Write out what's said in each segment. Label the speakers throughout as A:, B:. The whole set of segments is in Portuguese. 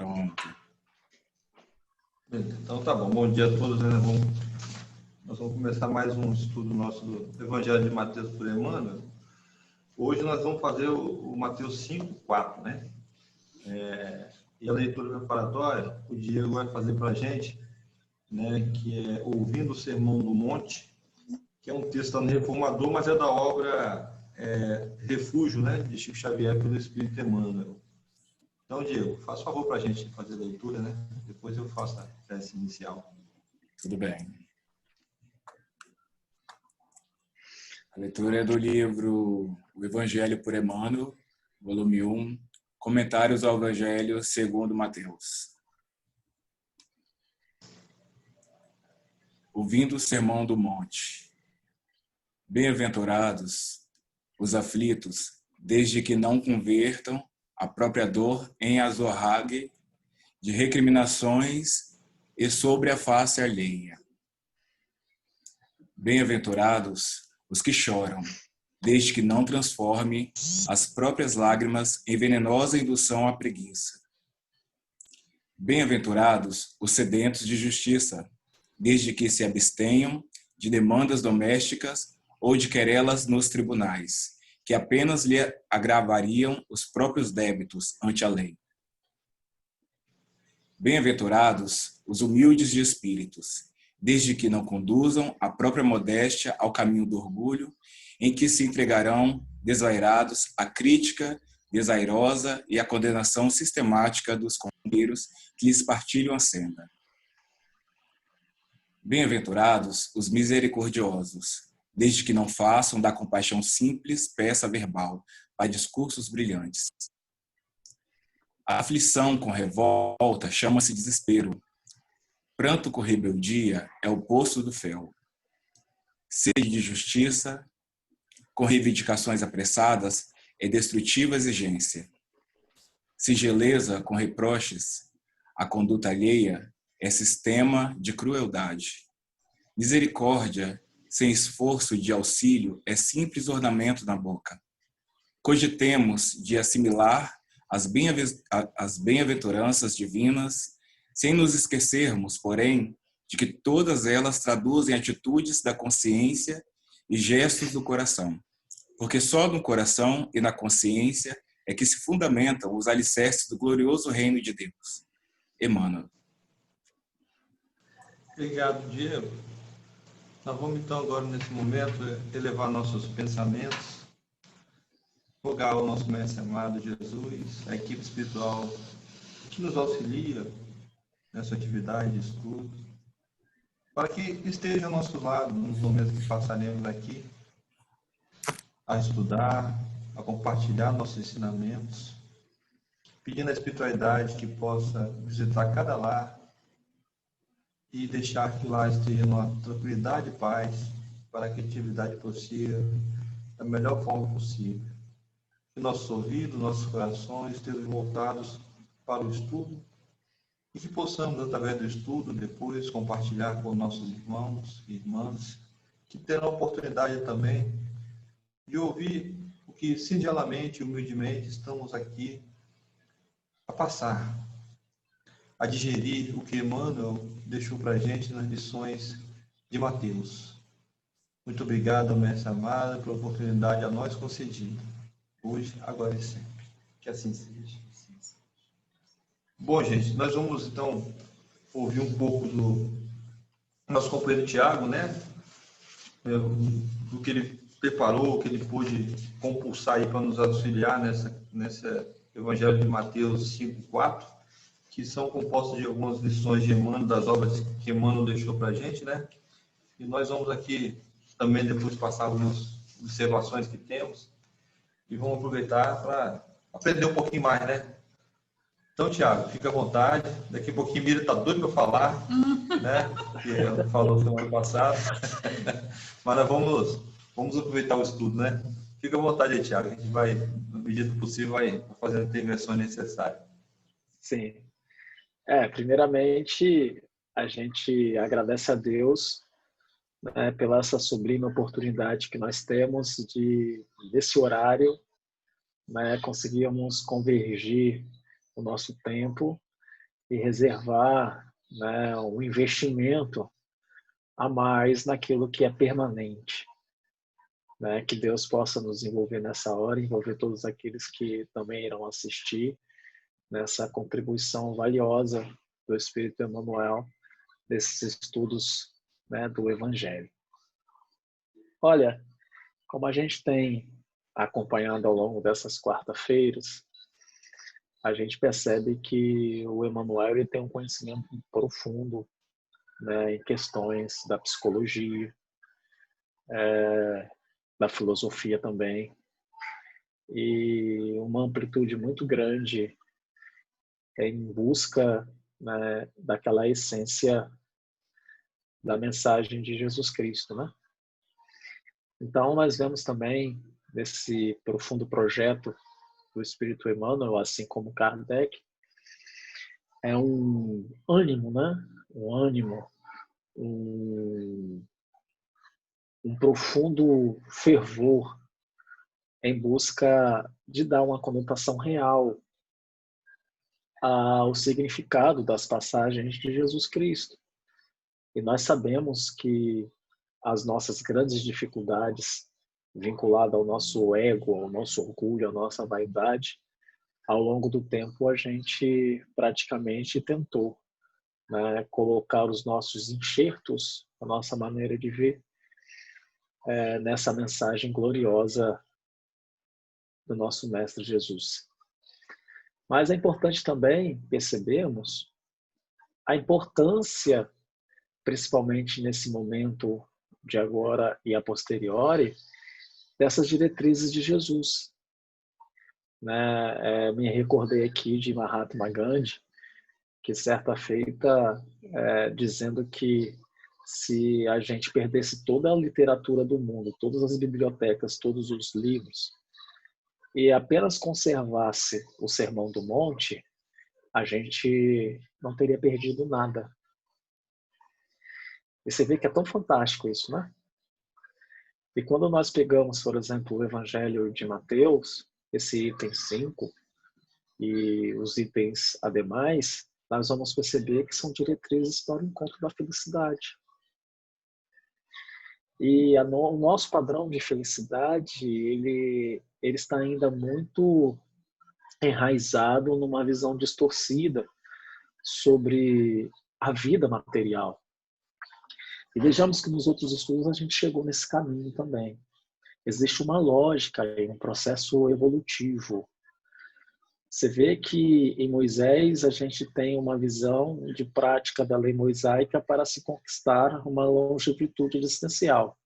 A: Pronto.
B: Então tá bom. Bom dia a todos, né? Nós vamos começar mais um estudo nosso do Evangelho de Mateus por Emmanuel. Hoje nós vamos fazer o Mateus 5:4, né? E a leitura preparatória, o Diego vai fazer para a gente, né? Que é Ouvindo o Sermão do Monte, que é um texto do Reformador, mas é da obra Refúgio, né? De Chico Xavier pelo Espírito Emmanuel. Então, Diego, faz favor para a gente fazer a leitura, né? Depois eu faço a prece inicial.
A: Tudo bem. A leitura é do livro O Evangelho por Emmanuel, volume 1, Comentários ao Evangelho segundo Mateus. Ouvindo o Sermão do Monte. Bem-aventurados os aflitos, desde que não convertam a própria dor em azorrague de recriminações e sobre a face alheia. Bem-aventurados os que choram, desde que não transforme as próprias lágrimas em venenosa indução à preguiça. Bem-aventurados os sedentos de justiça, desde que se abstenham de demandas domésticas ou de querelas nos tribunais, que apenas lhe agravariam os próprios débitos ante a lei. Bem-aventurados os humildes de espíritos, desde que não conduzam a própria modéstia ao caminho do orgulho, em que se entregarão desvairados à crítica desairosa e à condenação sistemática dos companheiros que lhes partilham a senda. Bem-aventurados os misericordiosos, desde que não façam da compaixão simples peça verbal para discursos brilhantes. A aflição com revolta chama-se desespero. Pranto com rebeldia é o poço do fel. Sede de justiça, com reivindicações apressadas, é destrutiva exigência. Singeleza com reproches, a conduta alheia é sistema de crueldade. Misericórdia, sem esforço de auxílio, é simples ornamento na boca. Cogitemos de assimilar as bem-aventuranças divinas, sem nos esquecermos, porém, de que todas elas traduzem atitudes da consciência e gestos do coração, porque só no coração e na consciência é que se fundamentam os alicerces do glorioso reino de Deus. Emmanuel.
B: Obrigado, Diego. Nós vamos então agora, nesse momento, elevar nossos pensamentos, rogar ao nosso Mestre amado Jesus, a equipe espiritual que nos auxilia nessa atividade de estudo, para que esteja ao nosso lado nos momentos que passaremos aqui, a estudar, a compartilhar nossos ensinamentos, pedindo à espiritualidade que possa visitar cada lar e deixar que lá esteja uma tranquilidade e paz para que a atividade prossiga da melhor forma possível. Que nossos ouvidos, nossos corações estejam voltados para o estudo e que possamos, através do estudo, depois compartilhar com nossos irmãos e irmãs, que terão a oportunidade também de ouvir o que singelamente e humildemente estamos aqui a passar, a digerir o que Emmanuel deixou para a gente nas lições de Mateus. Muito obrigado, Mestre amado, pela oportunidade a nós concedida, hoje, agora e sempre. Que assim seja. Bom, gente, nós vamos então ouvir um pouco do nosso companheiro Tiago, né? Do que ele preparou, o que ele pôde compulsar aí para nos auxiliar nessa Evangelho de Mateus 5:4, que são compostos de algumas lições de Emmanuel, das obras que Emmanuel deixou para a gente, né? E nós vamos aqui também depois passar algumas observações que temos e vamos aproveitar para aprender um pouquinho mais, né? Então, Tiago, fica à vontade. Daqui a pouquinho Mira está doido para falar, né? Que ela falou semana passada. Mas nós vamos aproveitar o estudo, né? Fica à vontade aí, Tiago. A gente vai, na medida do possível, vai fazer as intervenções necessárias.
C: Sim. Primeiramente, a gente agradece a Deus, né, pela essa sublime oportunidade que nós temos de, nesse horário, né, conseguirmos convergir o nosso tempo e reservar, né, um investimento a mais naquilo que é permanente. Né, que Deus possa nos envolver nessa hora, envolver todos aqueles que também irão assistir nessa contribuição valiosa do Espírito Emmanuel, desses estudos, né, do Evangelho. Olha, como a gente tem acompanhado ao longo dessas quarta-feiras, a gente percebe que o Emmanuel ele tem um conhecimento profundo, né, em questões da psicologia, da filosofia também, e uma amplitude muito grande em busca, né, daquela essência da mensagem de Jesus Cristo, né? Então, nós vemos também nesse profundo projeto do Espírito Emmanuel, assim como Kardec, é um ânimo, né? Um ânimo, um profundo fervor em busca de dar uma conotação real ao significado das passagens de Jesus Cristo. E nós sabemos que as nossas grandes dificuldades vinculadas ao nosso ego, ao nosso orgulho, à nossa vaidade, ao longo do tempo a gente praticamente tentou, né, colocar os nossos enxertos, a nossa maneira de ver, nessa mensagem gloriosa do nosso Mestre Jesus. Mas é importante também percebermos a importância, principalmente nesse momento de agora e a posteriori, dessas diretrizes de Jesus. Né? Me recordei aqui de Mahatma Gandhi, que certa feita, dizendo que se a gente perdesse toda a literatura do mundo, todas as bibliotecas, todos os livros, e apenas conservasse o Sermão do Monte, a gente não teria perdido nada. E você vê que é tão fantástico isso, né? E quando nós pegamos, por exemplo, o Evangelho de Mateus, esse item 5, e os itens ademais, nós vamos perceber que são diretrizes para o encontro da felicidade. E o nosso padrão de felicidade, ele está ainda muito enraizado numa visão distorcida sobre a vida material. E vejamos que nos outros estudos a gente chegou nesse caminho também. Existe uma lógica, um processo evolutivo. Você vê que em Moisés a gente tem uma visão de prática da lei mosaica para se conquistar uma longevitude existencial,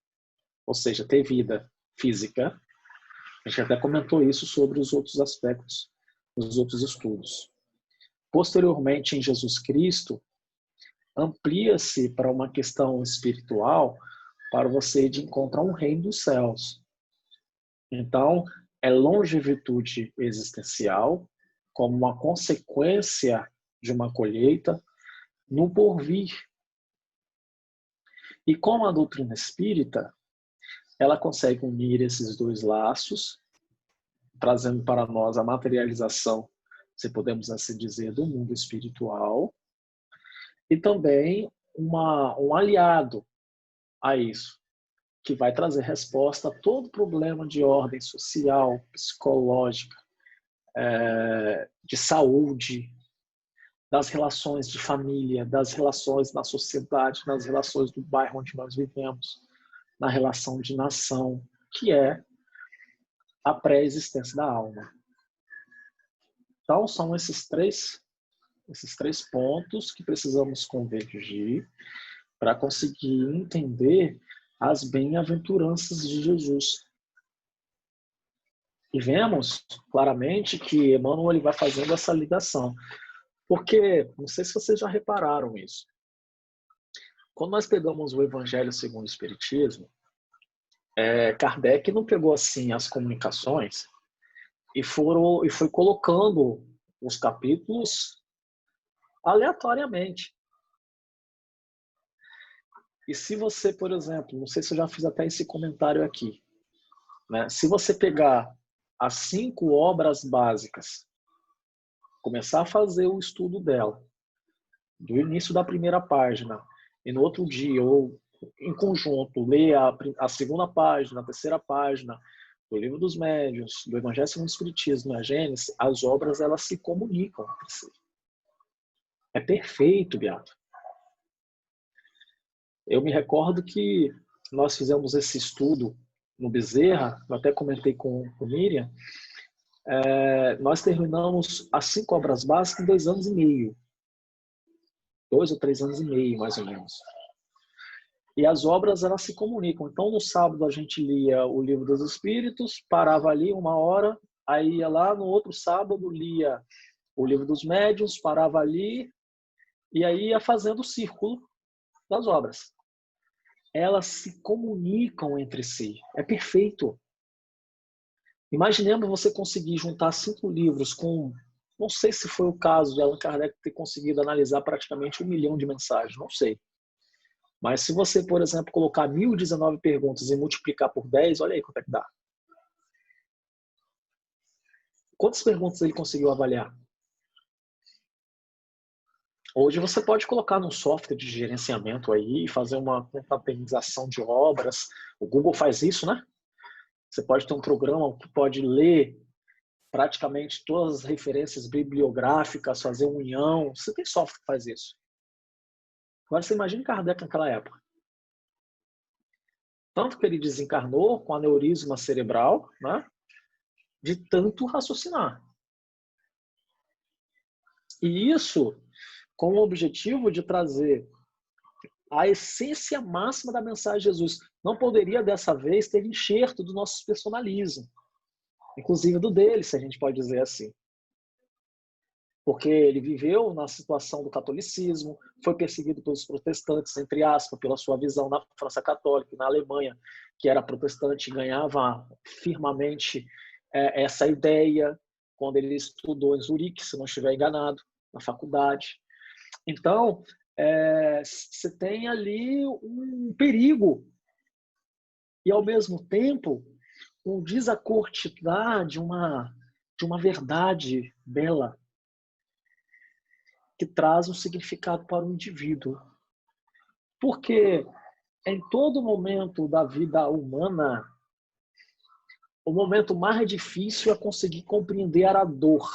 C: ou seja, ter vida física. A gente até comentou isso sobre os outros aspectos, nos outros estudos. Posteriormente, em Jesus Cristo, amplia-se para uma questão espiritual para você ir de encontro a um reino dos céus. Então, é longevitude existencial como uma consequência de uma colheita no porvir. E com a doutrina espírita, ela consegue unir esses dois laços, trazendo para nós a materialização, se podemos assim dizer, do mundo espiritual, e também um aliado a isso, que vai trazer resposta a todo problema de ordem social, psicológica, de saúde, das relações de família, das relações na sociedade, nas relações do bairro onde nós vivemos, na relação de nação, que é a pré-existência da alma. Então, são esses três pontos que precisamos convergir para conseguir entender as bem-aventuranças de Jesus. E vemos claramente que Emmanuel ele vai fazendo essa ligação. Porque, não sei se vocês já repararam isso, quando nós pegamos o Evangelho segundo o Espiritismo, Kardec não pegou assim as comunicações e foi colocando os capítulos aleatoriamente. E se você, por exemplo, não sei se eu já fiz até esse comentário aqui, né? Se você pegar as 5 obras básicas, começar a fazer o estudo dela, do início da primeira página, e no outro dia, ou em conjunto, ler a segunda página, a terceira página, do Livro dos Médiuns, do Evangelho segundo o Espiritismo, a Gênesis, as obras elas se comunicam entre si. É perfeito, Beato. Eu me recordo que nós fizemos esse estudo no Bezerra, eu até comentei com Miriam, nós terminamos as 5 obras básicas em 2 anos e meio. 2 ou 3 anos e meio, mais ou menos. E as obras, elas se comunicam. Então, no sábado, a gente lia o Livro dos Espíritos, parava ali 1 hora, aí ia lá, no outro sábado, lia o Livro dos Médiuns, parava ali, e aí ia fazendo o círculo das obras. Elas se comunicam entre si. É perfeito. Imaginemos você conseguir juntar 5 livros com... Não sei se foi o caso de Allan Kardec ter conseguido analisar praticamente 1 milhão de mensagens. Não sei. Mas se você, por exemplo, colocar 1019 perguntas e multiplicar por 10, olha aí quanto é que dá. Quantas perguntas ele conseguiu avaliar? Hoje você pode colocar num software de gerenciamento aí e fazer uma contabilização de obras. O Google faz isso, né? Você pode ter um programa que pode ler praticamente todas as referências bibliográficas, fazer união. Você tem software que faz isso. Agora você imagina Kardec naquela época. Tanto que ele desencarnou com aneurisma cerebral, né? De tanto raciocinar. E isso com o objetivo de trazer a essência máxima da mensagem de Jesus. Não poderia, dessa vez, ter enxerto do nosso personalismo. Inclusive do dele, se a gente pode dizer assim. Porque ele viveu na situação do catolicismo, foi perseguido pelos protestantes, entre aspas, pela sua visão na França Católica, na Alemanha, que era protestante, ganhava firmemente essa ideia quando ele estudou em Zurique, se não estiver enganado, na faculdade. Então, você tem ali um perigo e, ao mesmo tempo, um desacortinar de uma verdade bela que traz um significado para o indivíduo. Porque em todo momento da vida humana, o momento mais difícil é conseguir compreender a dor.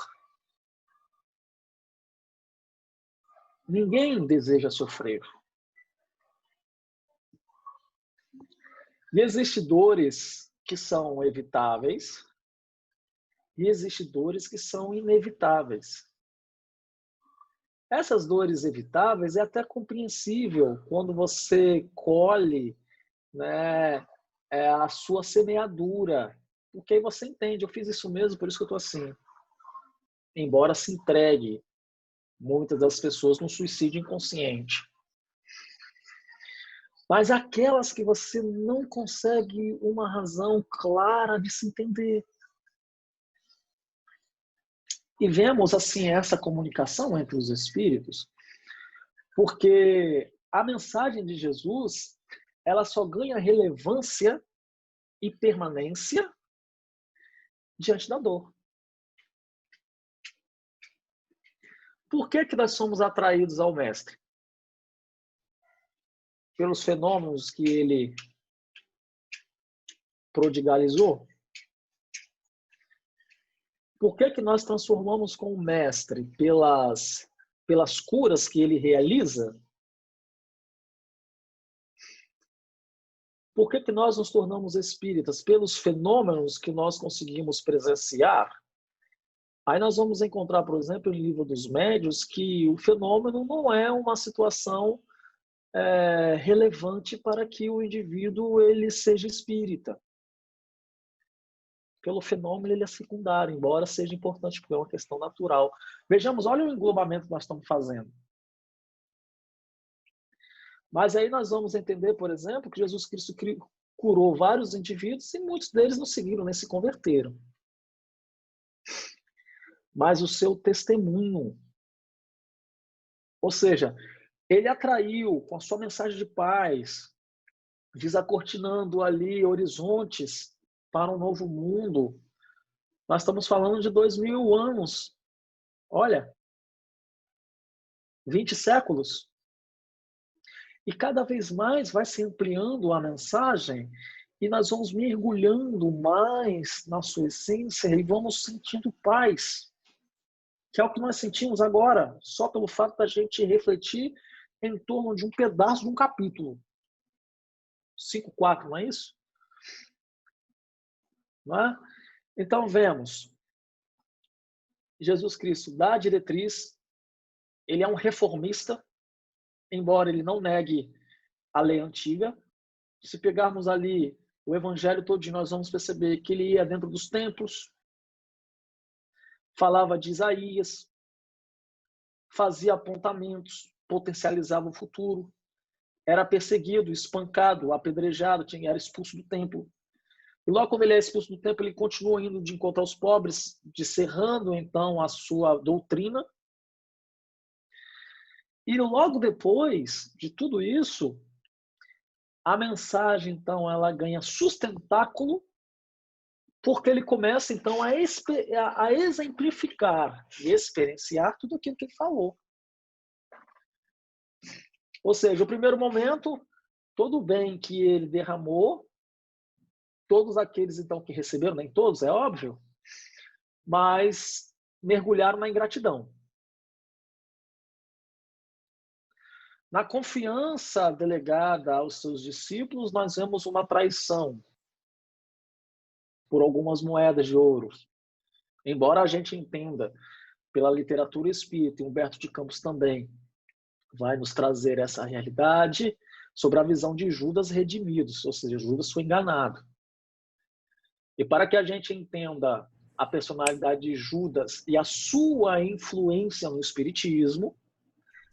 C: Ninguém deseja sofrer. E existem dores que são evitáveis e existem dores que são inevitáveis. Essas dores evitáveis é até compreensível quando você colhe, né, a sua semeadura. Porque aí você entende, eu fiz isso mesmo, por isso que eu estou assim. Embora se entregue muitas das pessoas no suicídio inconsciente. Mas aquelas que você não consegue uma razão clara de se entender. E vemos assim essa comunicação entre os espíritos, porque a mensagem de Jesus, ela só ganha relevância e permanência diante da dor. Por que nós somos atraídos ao Mestre? Pelos fenômenos que ele prodigalizou? Por que nós transformamos com o Mestre? Pelas curas que ele realiza? Por que nós nos tornamos espíritas? Pelos fenômenos que nós conseguimos presenciar? Aí nós vamos encontrar, por exemplo, no Livro dos Médiuns, que o fenômeno não é uma situação relevante para que o indivíduo ele seja espírita. Pelo fenômeno ele é secundário, embora seja importante, porque é uma questão natural. Vejamos, olha o englobamento que nós estamos fazendo. Mas aí nós vamos entender, por exemplo, que Jesus Cristo curou vários indivíduos e muitos deles não seguiram nem se converteram. Mas o seu testemunho, ou seja, ele atraiu com a sua mensagem de paz, desacortinando ali horizontes para um novo mundo. Nós estamos falando de 2000 anos. Olha, 20 séculos. E cada vez mais vai se ampliando a mensagem e nós vamos mergulhando mais na sua essência e vamos sentindo paz, que é o que nós sentimos agora, só pelo fato da gente refletir em torno de um pedaço de um capítulo. 5:4, não é isso? Não é? Então, vemos, Jesus Cristo dá a diretriz, ele é um reformista, embora ele não negue a lei antiga. Se pegarmos ali o evangelho todo, nós vamos perceber que ele ia dentro dos templos, falava de Isaías, fazia apontamentos, potencializava o futuro, era perseguido, espancado, apedrejado, era expulso do templo. E logo quando ele é expulso do templo, ele continua indo de encontro aos pobres, discerrando então a sua doutrina. E logo depois de tudo isso, a mensagem então ela ganha sustentáculo, porque ele começa então a exemplificar e experienciar tudo aquilo que ele falou. Ou seja, o primeiro momento, todo o bem que ele derramou, todos aqueles então que receberam, nem todos, é óbvio, mas mergulharam na ingratidão. Na confiança delegada aos seus discípulos, nós vemos uma traição por algumas moedas de ouro. Embora a gente entenda pela literatura espírita, e Humberto de Campos também vai nos trazer essa realidade sobre a visão de Judas redimidos, ou seja, Judas foi enganado. E para que a gente entenda a personalidade de Judas e a sua influência no espiritismo,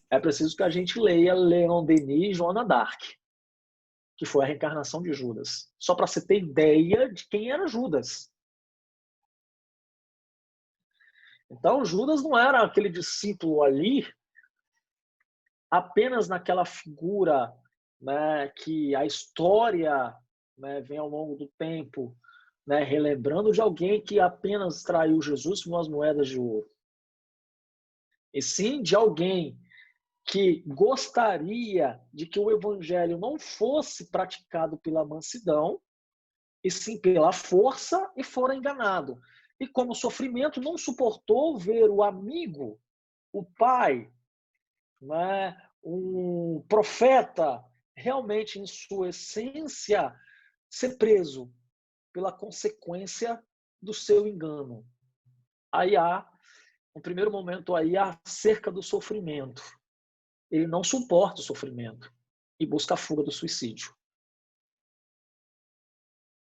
C: é preciso que a gente leia Leon Denis e Joana d'Arc, que foi a reencarnação de Judas. Só para você ter ideia de quem era Judas. Então, Judas não era aquele discípulo ali, apenas naquela figura, né, que a história, né, vem ao longo do tempo, né, relembrando de alguém que apenas traiu Jesus com as moedas de ouro. E sim de alguém que gostaria de que o evangelho não fosse praticado pela mansidão, e sim pela força, e fora enganado. E como sofrimento, não suportou ver o amigo, o pai, né, um profeta, realmente em sua essência, ser preso pela consequência do seu engano. Aí há, no primeiro momento, aí há acerca do sofrimento. Ele não suporta o sofrimento e busca a fuga do suicídio.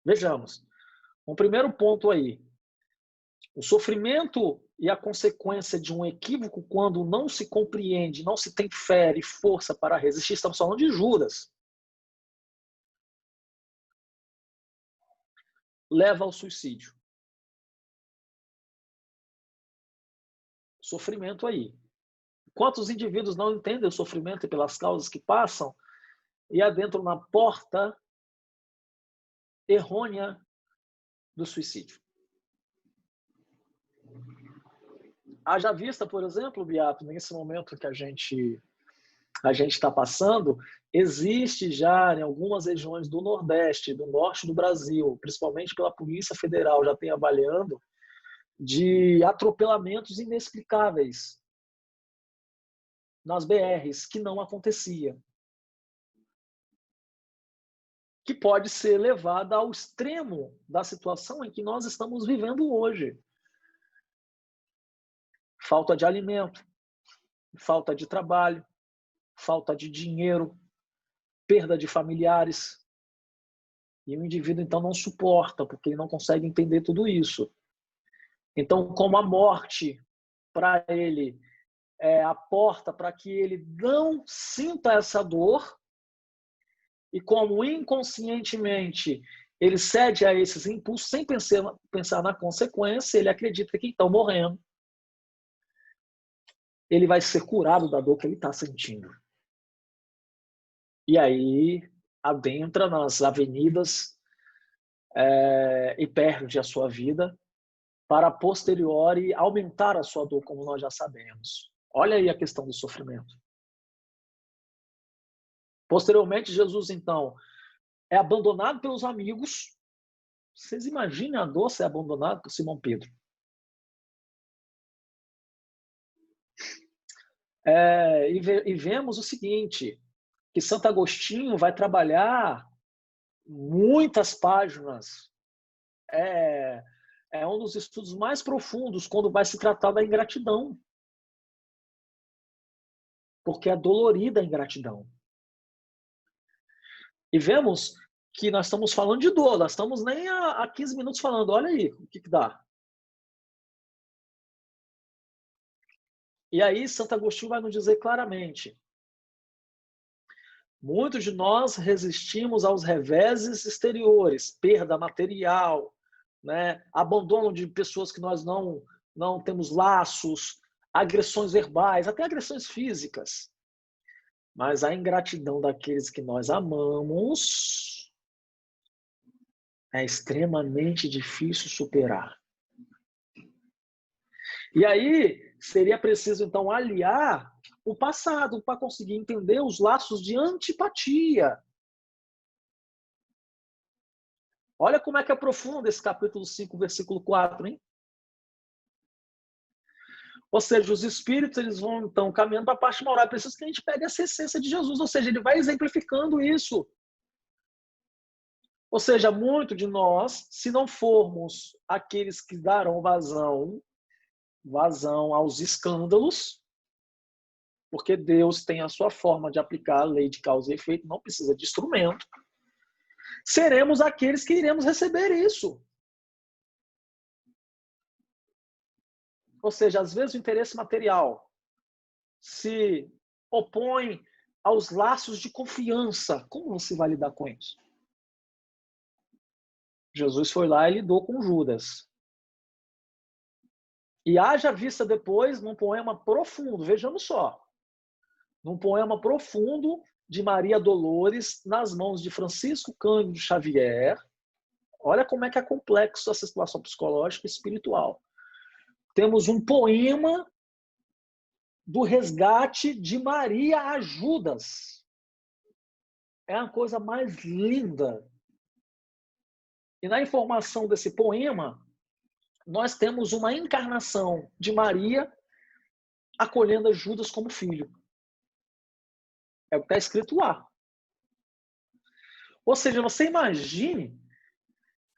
C: Vejamos. Um primeiro ponto aí. O sofrimento e a consequência de um equívoco quando não se compreende, não se tem fé e força para resistir. Estamos falando de Judas. Leva ao suicídio. Sofrimento aí. Quantos indivíduos não entendem o sofrimento e pelas causas que passam e adentram na porta errônea do suicídio? Haja vista, por exemplo, Beato, nesse momento que a gente está passando, existe já em algumas regiões do Nordeste, do Norte do Brasil, principalmente pela Polícia Federal, já tem avaliando, de atropelamentos inexplicáveis nas BRs, que não acontecia. Que pode ser levada ao extremo da situação em que nós estamos vivendo hoje. Falta de alimento, falta de trabalho, falta de dinheiro, perda de familiares. E o indivíduo, então, não suporta, porque ele não consegue entender tudo isso. Então, como a morte, para ele, é a porta para que ele não sinta essa dor, e como inconscientemente ele cede a esses impulsos, sem pensar na consequência, ele acredita que, então, morrendo, ele vai ser curado da dor que ele está sentindo. E aí adentra nas avenidas e perde a sua vida para, a posteriori, aumentar a sua dor, como nós já sabemos. Olha aí a questão do sofrimento. Posteriormente, Jesus, então, é abandonado pelos amigos. Vocês imaginem a dor ser abandonado por Simão Pedro. E vemos o seguinte, que Santo Agostinho vai trabalhar muitas páginas. É um dos estudos mais profundos quando vai se tratar da ingratidão. Porque é dolorida a ingratidão. E vemos que nós estamos falando de dor, nós estamos nem há 15 minutos falando, olha aí o que dá. E aí Santo Agostinho vai nos dizer claramente, muitos de nós resistimos aos reveses exteriores, perda material, né? Abandono de pessoas que nós não temos laços, agressões verbais, até agressões físicas. Mas a ingratidão daqueles que nós amamos é extremamente difícil superar. E aí seria preciso, então, aliar o passado para conseguir entender os laços de antipatia. Olha como é que é profundo esse capítulo 5, versículo 4, hein? Ou seja, os espíritos eles vão, então, caminhando para a parte moral. É preciso que a gente pegue essa essência de Jesus, ou seja, ele vai exemplificando isso. Ou seja, muito de nós, se não formos aqueles que darão vazão aos escândalos, porque Deus tem a sua forma de aplicar a lei de causa e efeito, não precisa de instrumento, seremos aqueles que iremos receber isso. Ou seja, às vezes o interesse material se opõe aos laços de confiança. Como você vai lidar com isso? Jesus foi lá e lidou com Judas. E haja vista depois num poema profundo, vejamos só, num poema profundo de Maria Dolores nas mãos de Francisco Cândido Xavier. Olha como é que é complexo essa situação psicológica e espiritual. Temos um poema do resgate de Maria a Judas. É a coisa mais linda. E na informação desse poema, nós temos uma encarnação de Maria acolhendo a Judas como filho. É o que está escrito lá. Ou seja, você imagine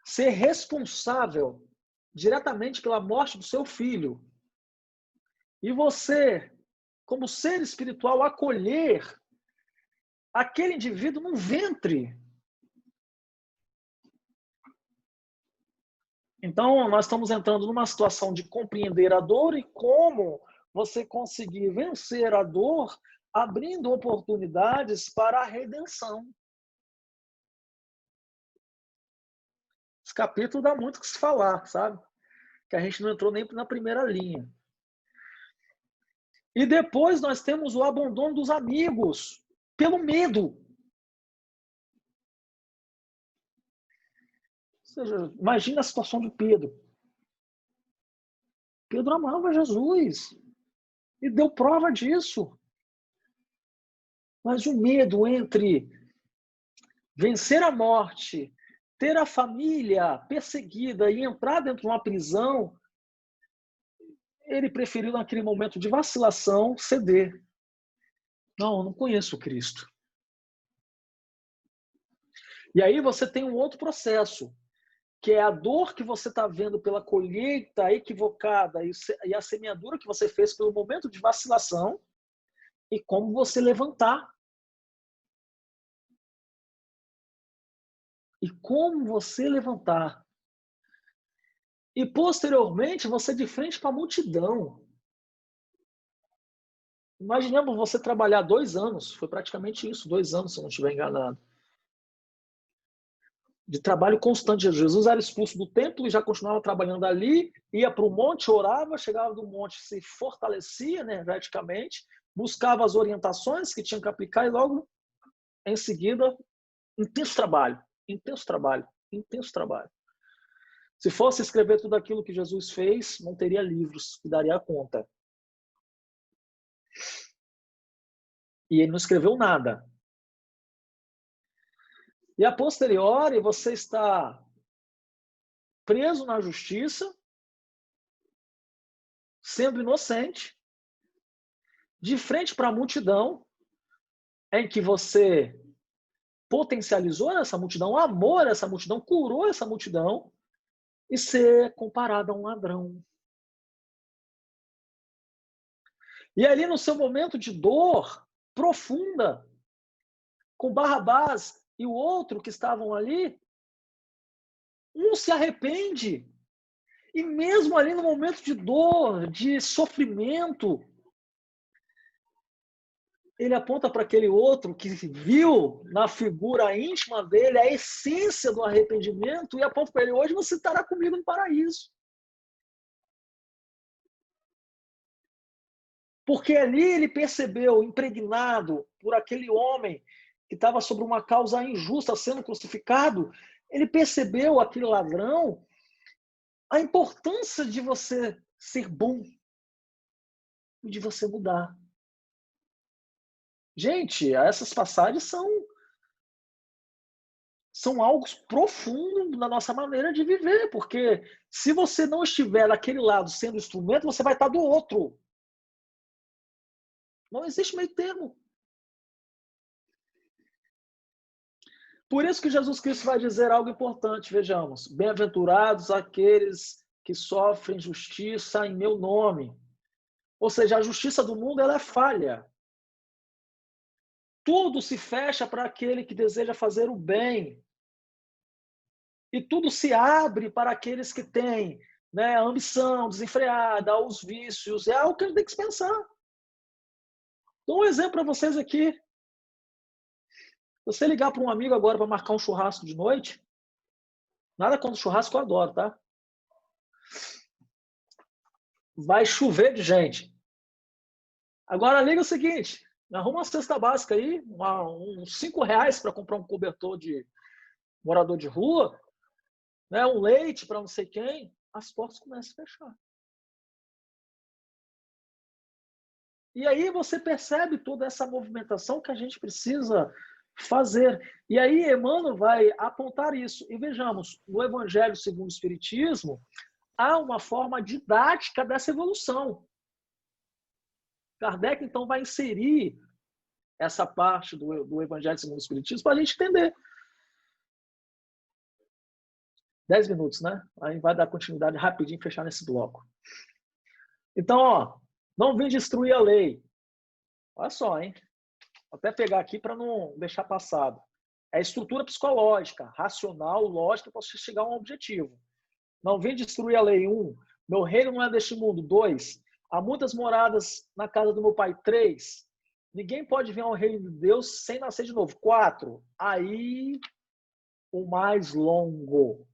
C: ser responsável diretamente pela morte do seu filho. E você, como ser espiritual, acolher aquele indivíduo no ventre. Então, nós estamos entrando numa situação de compreender a dor e como você conseguir vencer a dor abrindo oportunidades para a redenção. Esse capítulo dá muito o que se falar, sabe? Que a gente não entrou nem na primeira linha. E depois nós temos o abandono dos amigos pelo medo. Ou seja, imagina a situação de Pedro. Pedro amava Jesus e deu prova disso. Mas o medo entre vencer a morte, ter a família perseguida e entrar dentro de uma prisão, ele preferiu, naquele momento de vacilação, ceder. Não, eu não conheço Cristo. E aí você tem um outro processo, que é a dor que você está vendo pela colheita equivocada e a semeadura que você fez pelo momento de vacilação e como você levantar. E como você levantar. E, posteriormente, você de frente para a multidão. Imaginemos você trabalhar 2 anos, foi praticamente isso, 2 anos, se eu não estiver enganado. De trabalho constante. Jesus era expulso do templo e já continuava trabalhando ali, ia para o monte, orava, chegava do monte, se fortalecia energeticamente, buscava as orientações que tinha que aplicar e logo, em seguida, intenso trabalho, intenso trabalho, intenso trabalho. Se fosse escrever tudo aquilo que Jesus fez, não teria livros que daria conta. E ele não escreveu nada. E a posteriori, você está preso na justiça, sendo inocente, de frente para a multidão, em que você potencializou essa multidão, amou essa multidão, curou essa multidão, e ser comparado a um ladrão. E ali no seu momento de dor profunda, com Barrabás e o outro que estavam ali, um se arrepende. E mesmo ali no momento de dor, de sofrimento, ele aponta para aquele outro que viu na figura íntima dele a essência do arrependimento e aponta para ele: hoje você estará comigo no paraíso. Porque ali ele percebeu, impregnado por aquele homem que estava sobre uma causa injusta sendo crucificado, ele percebeu, aquele ladrão, a importância de você ser bom e de você mudar. Gente, essas passagens são algo profundo na nossa maneira de viver, porque se você não estiver naquele lado sendo instrumento, você vai estar do outro. Não existe meio termo. Por isso que Jesus Cristo vai dizer algo importante, vejamos. Bem-aventurados aqueles que sofrem justiça em meu nome. Ou seja, a justiça do mundo ela é falha. Tudo se fecha para aquele que deseja fazer o bem. E tudo se abre para aqueles que têm, né, a ambição desenfreada, os vícios. É algo que a gente tem que pensar. Dou um exemplo para vocês aqui. Você ligar para um amigo agora para marcar um churrasco de noite, nada contra churrasco, eu adoro, tá? Vai chover de gente. Agora liga o seguinte, arruma uma cesta básica aí, uns R$5 para comprar um cobertor de morador de rua, né, um leite para não sei quem, as portas começam a fechar. E aí você percebe toda essa movimentação que a gente precisa fazer. E aí Emmanuel vai apontar isso. E vejamos, no Evangelho segundo o Espiritismo, há uma forma didática dessa evolução. Kardec, então, vai inserir essa parte do Evangelho segundo o Espiritismo para a gente entender. 10 minutos, né? Aí vai dar continuidade rapidinho e fechar nesse bloco. Então, ó, não vim destruir a lei. Olha só, hein? Vou até pegar aqui para não deixar passado. É estrutura psicológica, racional, lógica, para você chegar a um objetivo. Não vim destruir a lei. 1. Meu reino não é deste mundo. 2. Há muitas moradas na casa do meu pai. 3. Ninguém pode vir ao reino de Deus sem nascer de novo. 4. Aí, o mais longo.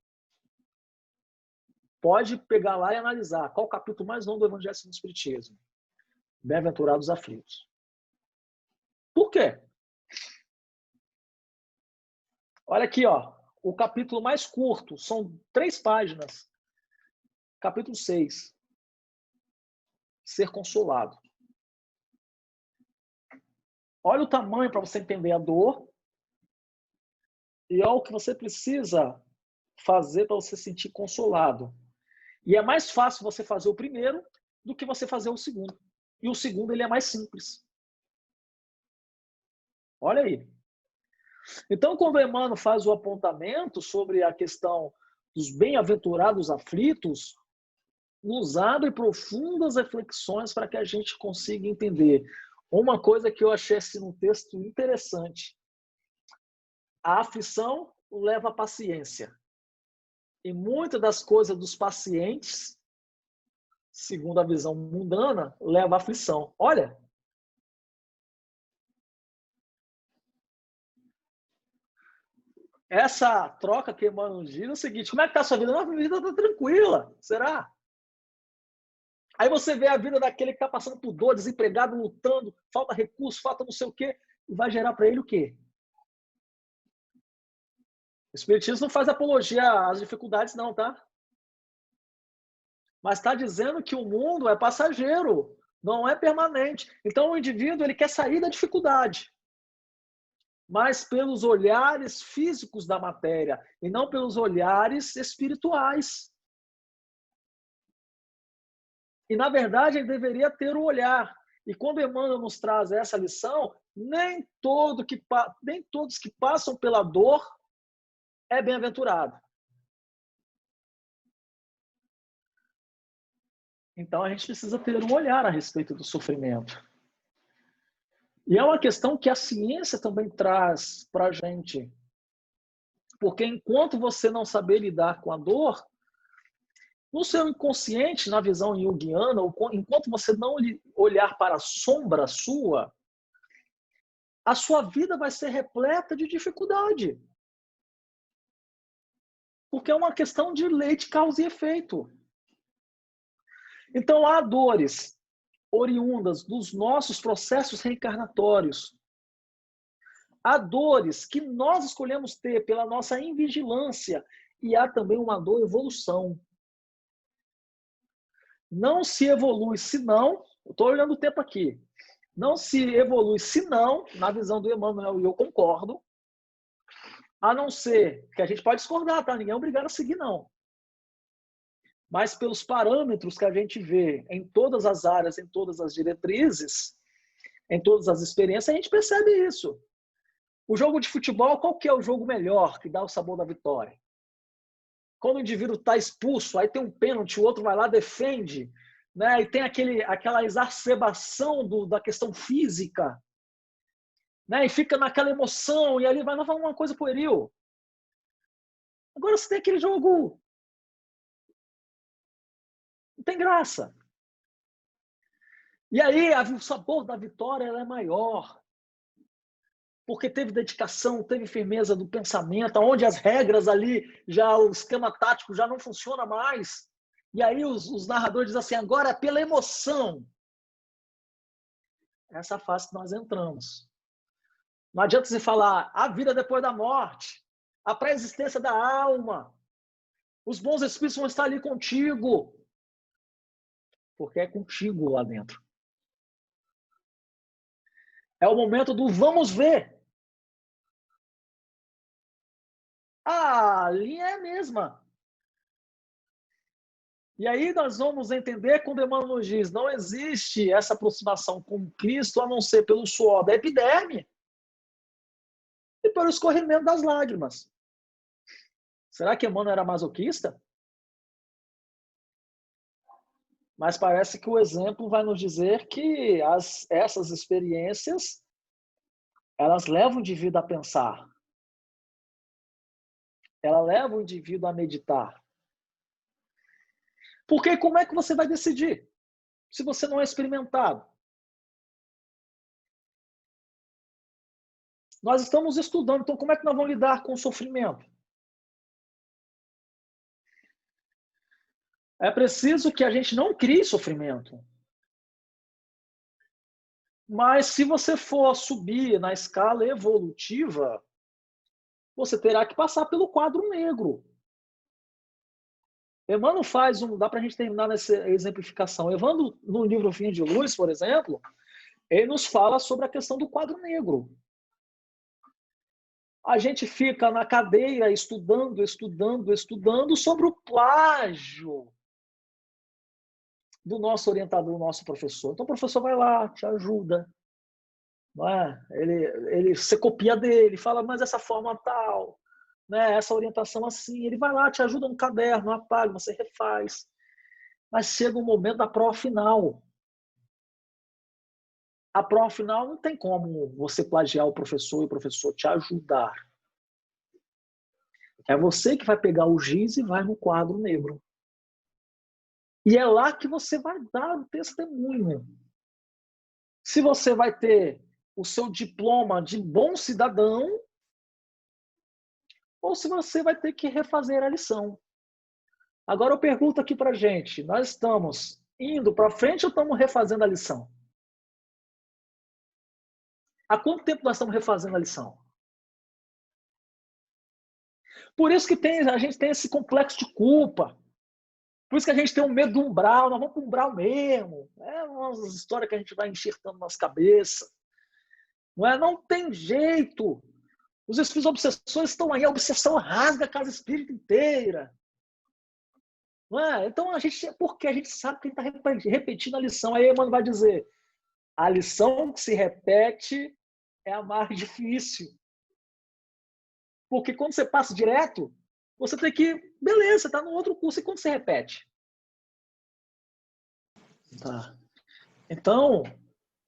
C: Pode pegar lá e analisar. Qual o capítulo mais longo do Evangelho segundo o Espiritismo? Bem-aventurados aflitos. Por quê? Olha aqui, ó. O capítulo mais curto, são 3 páginas. Capítulo 6. Ser consolado. Olha o tamanho para você entender a dor. E olha o que você precisa fazer para você se sentir consolado. E é mais fácil você fazer o primeiro do que você fazer o segundo. E o segundo ele é mais simples. Olha aí. Então, quando Emmanuel faz o apontamento sobre a questão dos bem-aventurados aflitos, nos abre profundas reflexões para que a gente consiga entender. Uma coisa que eu achei assim, um texto interessante. A aflição leva à paciência. E muitas das coisas dos pacientes, segundo a visão mundana, leva à aflição. Olha, essa troca que Emmanuel diz é o seguinte: como é que está a sua vida? Não, a vida está tranquila, será? Aí você vê a vida daquele que está passando por dor, desempregado, lutando, falta recurso, falta não sei o quê, e vai gerar para ele o quê? O Espiritismo não faz apologia às dificuldades, não, tá? Mas está dizendo que o mundo é passageiro. Não é permanente. Então, o indivíduo ele quer sair da dificuldade, mas pelos olhares físicos da matéria e não pelos olhares espirituais. E, na verdade, ele deveria ter o olhar. E quando Emmanuel nos traz essa lição, nem todos que passam pela dor é bem-aventurado. Então, a gente precisa ter um olhar a respeito do sofrimento. E é uma questão que a ciência também traz para a gente. Porque enquanto você não saber lidar com a dor, no seu inconsciente, na visão junguiana, enquanto você não olhar para a sombra sua, a sua vida vai ser repleta de dificuldade. Porque é uma questão de lei de causa e efeito. Então, há dores oriundas dos nossos processos reencarnatórios. Há dores que nós escolhemos ter pela nossa invigilância. E há também uma dor evolução. Não se evolui senão, eu estou olhando o tempo aqui, não se evolui senão, na visão do Emmanuel, e eu concordo, a não ser que a gente pode discordar, tá? Ninguém é obrigado a seguir, não. Mas pelos parâmetros que a gente vê em todas as áreas, em todas as diretrizes, em todas as experiências, a gente percebe isso. O jogo de futebol, qual que é o jogo melhor, que dá o sabor da vitória? Quando o indivíduo está expulso, aí tem um pênalti, o outro vai lá, defende, né? E tem aquela exacerbação da questão física, né? E fica naquela emoção, e ali vai falar uma coisa pueril. Agora você tem aquele jogo, não tem graça. E aí o sabor da vitória ela é maior, porque teve dedicação, teve firmeza do pensamento, onde as regras ali, já o esquema tático já não funciona mais. E aí os narradores dizem assim, agora é pela emoção. Essa é a fase que nós entramos. Não adianta você falar a vida depois da morte, a pré-existência da alma, os bons espíritos vão estar ali contigo, porque é contigo lá dentro. É o momento do vamos ver. A linha é a mesma. E aí nós vamos entender quando Emmanuel nos diz, não existe essa aproximação com Cristo a não ser pelo suor da epiderme e pelo escorrimento das lágrimas. Será que Emmanuel era masoquista? Mas parece que o exemplo vai nos dizer que essas experiências elas levam o indivíduo a pensar. Ela leva o indivíduo a meditar. Porque como é que você vai decidir se você não é experimentado? Nós estamos estudando, então como é que nós vamos lidar com o sofrimento? É preciso que a gente não crie sofrimento. Mas se você for subir na escala evolutiva, você terá que passar pelo quadro negro. Emmanuel faz dá para a gente terminar nessa exemplificação. Emmanuel, no livro Fim de Luz, por exemplo, ele nos fala sobre a questão do quadro negro. A gente fica na cadeira estudando sobre o plágio do nosso orientador, do nosso professor. Então o professor vai lá, te ajuda. Não é? Você copia dele, fala, mas essa forma tal, né? Essa orientação assim. Ele vai lá, te ajuda no caderno, apaga, você refaz. Mas chega o momento da prova final. A prova final não tem como você plagiar o professor e o professor te ajudar. É você que vai pegar o giz e vai no quadro negro. E é lá que você vai dar o testemunho. Se você vai ter o seu diploma de bom cidadão ou se você vai ter que refazer a lição. Agora eu pergunto aqui pra gente, nós estamos indo para frente ou estamos refazendo a lição? Há quanto tempo nós estamos refazendo a lição? Por isso que a gente tem esse complexo de culpa. Por isso que a gente tem um medo do umbral, nós vamos para o umbral mesmo. É umas histórias que a gente vai enxertando nas cabeças. Não tem jeito. Os espíritos obsessores estão aí, a obsessão rasga a casa espírita inteira. Então, porque a gente sabe que a gente está repetindo a lição. Aí Emmanuel vai dizer, a lição que se repete é a mais difícil. Porque quando você passa direto, você tem que... Beleza, você está no outro curso. E quando você repete? Tá. Então,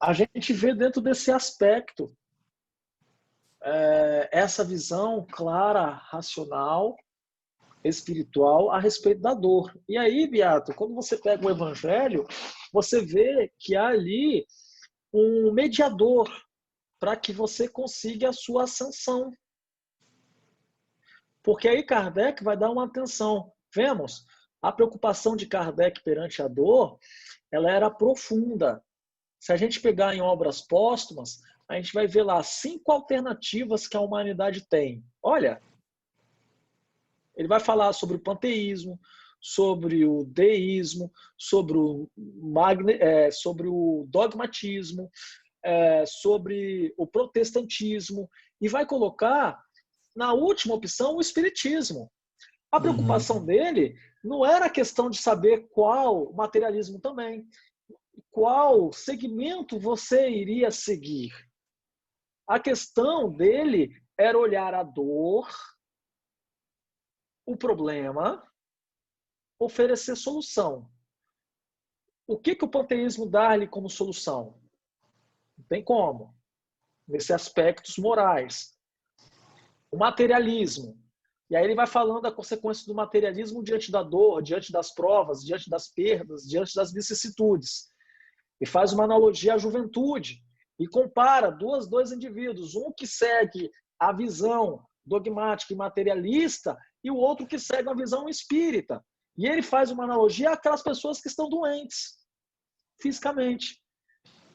C: a gente vê dentro desse aspecto essa visão clara, racional, espiritual a respeito da dor. E aí, Beato, quando você pega o Evangelho, você vê que há ali um mediador para que você consiga a sua ascensão. Porque aí Kardec vai dar uma atenção. Vemos, a preocupação de Kardec perante a dor, ela era profunda. Se a gente pegar em obras póstumas, a gente vai ver lá 5 alternativas que a humanidade tem. Olha, ele vai falar sobre o panteísmo, sobre o deísmo, sobre o dogmatismo, sobre o protestantismo, e vai colocar, na última opção, o espiritismo. A preocupação dele não era a questão de saber qual materialismo também, qual segmento você iria seguir. A questão dele era olhar a dor, o problema, oferecer solução. O que o panteísmo dá-lhe como solução? Não tem como. Nesses aspectos morais. O materialismo. E aí ele vai falando da consequência do materialismo diante da dor, diante das provas, diante das perdas, diante das vicissitudes. E faz uma analogia à juventude. E compara dois indivíduos. Um que segue a visão dogmática e materialista e o outro que segue a visão espírita. E ele faz uma analogia àquelas pessoas que estão doentes fisicamente.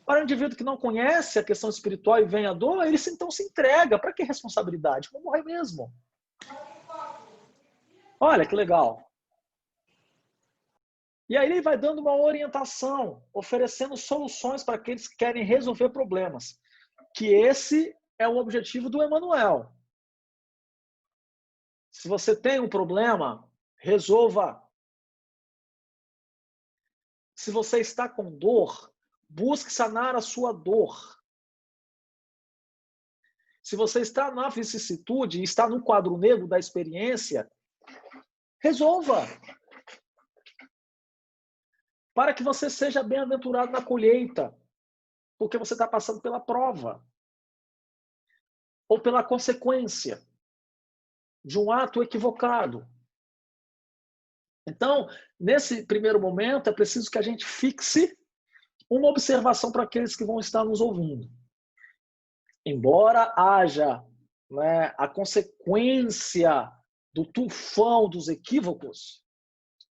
C: Para o indivíduo que não conhece a questão espiritual e vem a dor, ele então se entrega. Para que responsabilidade? Vou morrer mesmo. Olha que legal. E aí ele vai dando uma orientação, oferecendo soluções para aqueles que querem resolver problemas. Que esse é o objetivo do Emmanuel. Se você tem um problema, resolva. Se você está com dor, busque sanar a sua dor. Se você está na vicissitude e está no quadro negro da experiência, resolva. Para que você seja bem-aventurado na colheita, porque você está passando pela prova ou pela consequência de um ato equivocado. Então, nesse primeiro momento, é preciso que a gente fixe uma observação para aqueles que vão estar nos ouvindo. Embora haja a consequência do tufão dos equívocos,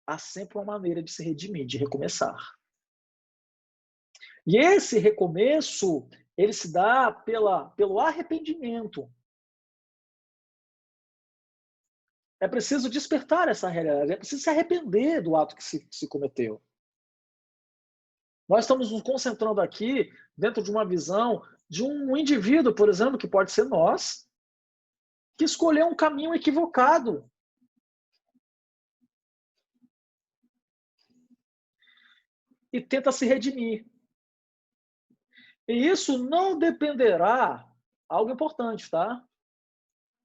C: há sempre uma maneira de se redimir, de recomeçar. E esse recomeço, ele se dá pelo arrependimento. É preciso despertar essa realidade, é preciso se arrepender do ato que se cometeu. Nós estamos nos concentrando aqui dentro de uma visão de um indivíduo, por exemplo, que pode ser nós, que escolheu um caminho equivocado. E tenta se redimir. E isso não dependerá, algo importante, tá?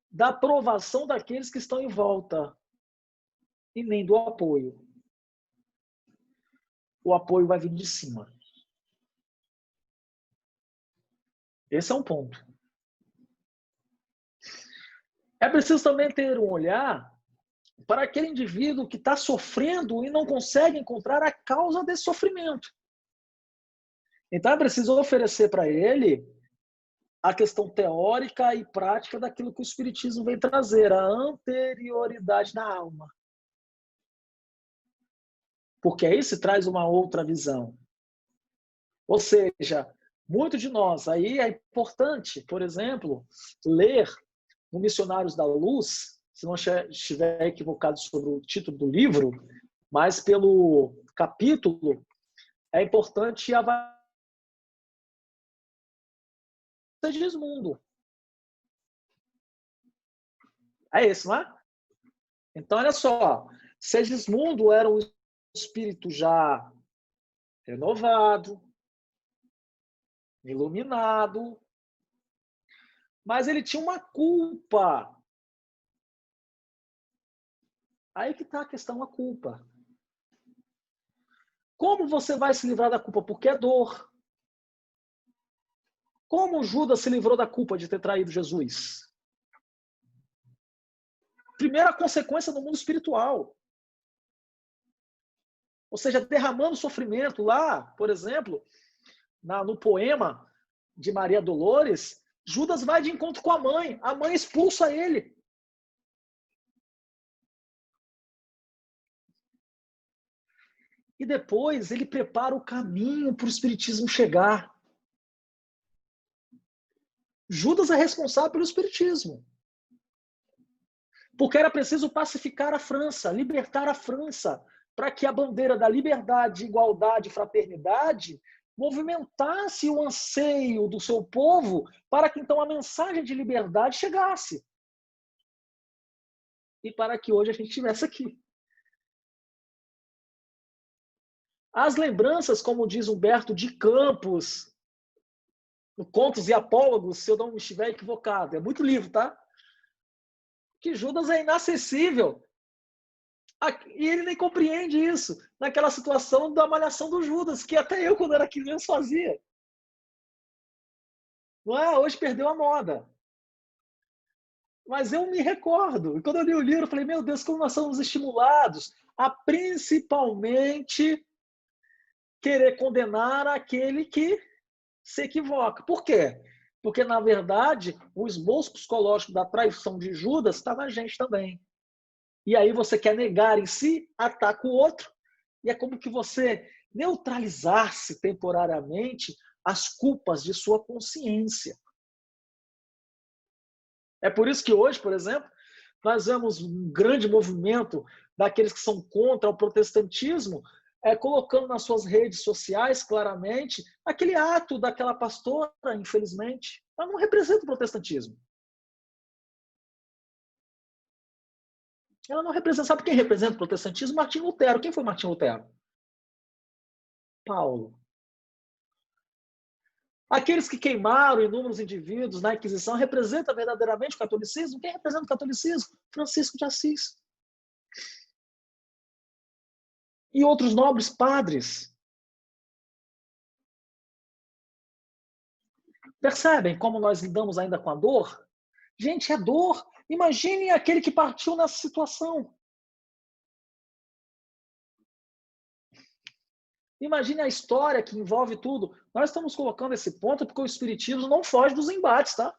C: Da aprovação daqueles que estão em volta e nem do apoio. O apoio vai vir de cima. Esse é um ponto. É preciso também ter um olhar para aquele indivíduo que está sofrendo e não consegue encontrar a causa desse sofrimento. Então é preciso oferecer para ele a questão teórica e prática daquilo que o Espiritismo vem trazer, a anterioridade da alma. Porque aí se traz uma outra visão. Ou seja, muito de nós, aí é importante, por exemplo, ler no Missionários da Luz, se não estiver equivocado sobre o título do livro, mas pelo capítulo é importante avaliar o Segismundo. É esse, não é? Então, olha só, Segismundo era um espírito já renovado, iluminado, mas ele tinha uma culpa. Aí que está a questão, a culpa. Como você vai se livrar da culpa? Porque é dor. Como Judas se livrou da culpa de ter traído Jesus? Primeira consequência no mundo espiritual. Ou seja, derramando sofrimento lá, por exemplo, no poema de Maria Dolores, Judas vai de encontro com a mãe expulsa ele. E depois ele prepara o caminho para o Espiritismo chegar. Judas é responsável pelo Espiritismo. Porque era preciso pacificar a França, libertar a França, para que a bandeira da liberdade, igualdade e fraternidade movimentasse o anseio do seu povo para que então a mensagem de liberdade chegasse. E para que hoje a gente estivesse aqui. As lembranças, como diz Humberto de Campos, no Contos e Apólogos, se eu não estiver equivocado, é muito livro, tá? Que Judas é inacessível. E ele nem compreende isso, naquela situação da malhação do Judas, que até eu, quando era criança, fazia. Não é? Hoje perdeu a moda. Mas eu me recordo. E quando eu li o livro, eu falei, meu Deus, como nós somos estimulados a principalmente querer condenar aquele que se equivoca. Por quê? Porque, na verdade, o esboço psicológico da traição de Judas está na gente também. E aí você quer negar em si, ataca o outro, e é como que você neutralizar-se temporariamente as culpas de sua consciência. É por isso que hoje, por exemplo, nós vemos um grande movimento daqueles que são contra o protestantismo, colocando nas suas redes sociais, claramente, aquele ato daquela pastora, infelizmente. Ela não representa o protestantismo. Ela não representa. Sabe quem representa o protestantismo? Martim Lutero. Quem foi Martim Lutero? Paulo. Aqueles que queimaram inúmeros indivíduos na Inquisição representam verdadeiramente o catolicismo? Quem representa o catolicismo? Francisco de Assis. E outros nobres padres. Percebem como nós lidamos ainda com a dor? Gente, é dor. Imaginem aquele que partiu nessa situação. Imagine a história que envolve tudo. Nós estamos colocando esse ponto porque o espiritismo não foge dos embates, tá?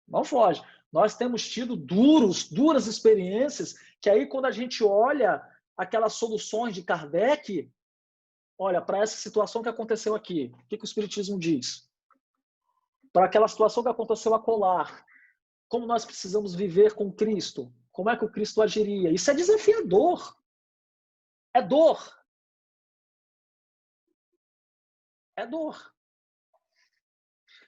C: Não foge. Nós temos tido duras experiências que aí quando a gente olha aquelas soluções de Kardec, olha, para essa situação que aconteceu aqui, o que o espiritismo diz? Para aquela situação que aconteceu acolá, como nós precisamos viver com Cristo? Como é que o Cristo agiria? Isso é desafiador. É dor. É dor.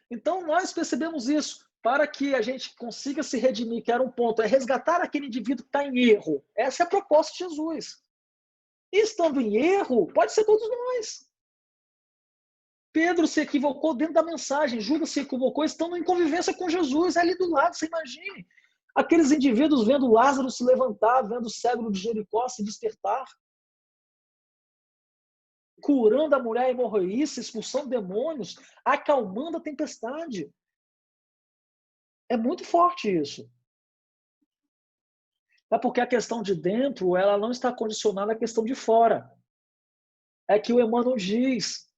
C: Então, nós percebemos isso. Para que a gente consiga se redimir, que era um ponto, é resgatar aquele indivíduo que está em erro. Essa é a proposta de Jesus. E estando em erro, pode ser todos nós. Pedro se equivocou dentro da mensagem, Judas se equivocou estando em convivência com Jesus, ali do lado, você imagine. Aqueles indivíduos vendo Lázaro se levantar, vendo o cego de Jericó se despertar, curando a mulher hemorroísta, expulsando demônios, acalmando a tempestade. É muito forte isso. É porque a questão de dentro, ela não está condicionada à questão de fora. É que o Emmanuel diz,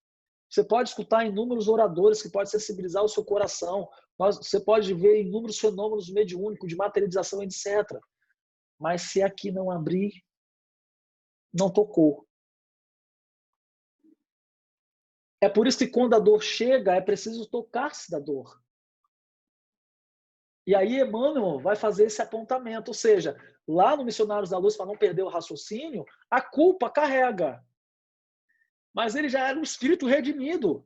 C: você pode escutar inúmeros oradores que podem sensibilizar o seu coração, você pode ver inúmeros fenômenos mediúnicos, de materialização, etc. Mas se aqui não abrir, não tocou. É por isso que quando a dor chega, é preciso tocar-se da dor. E aí Emmanuel vai fazer esse apontamento, ou seja, lá no Missionários da Luz, para não perder o raciocínio, a culpa carrega. Mas ele já era um espírito redimido.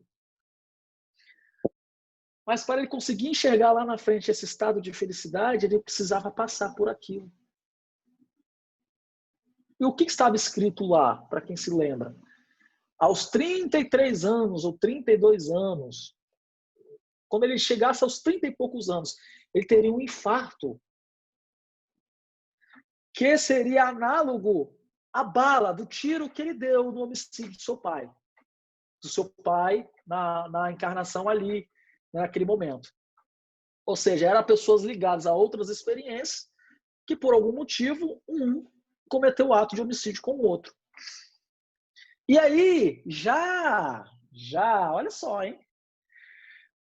C: Mas para ele conseguir enxergar lá na frente esse estado de felicidade, ele precisava passar por aquilo. E o que estava escrito lá, para quem se lembra? Aos 33 anos ou 32 anos, quando ele chegasse aos 30 e poucos anos, ele teria um infarto, que seria análogo à bala, do tiro que ele deu no homicídio do seu pai. Do seu pai na encarnação ali, naquele momento. Ou seja, eram pessoas ligadas a outras experiências que, por algum motivo, um cometeu o ato de homicídio com o outro. E aí, já, olha só, hein?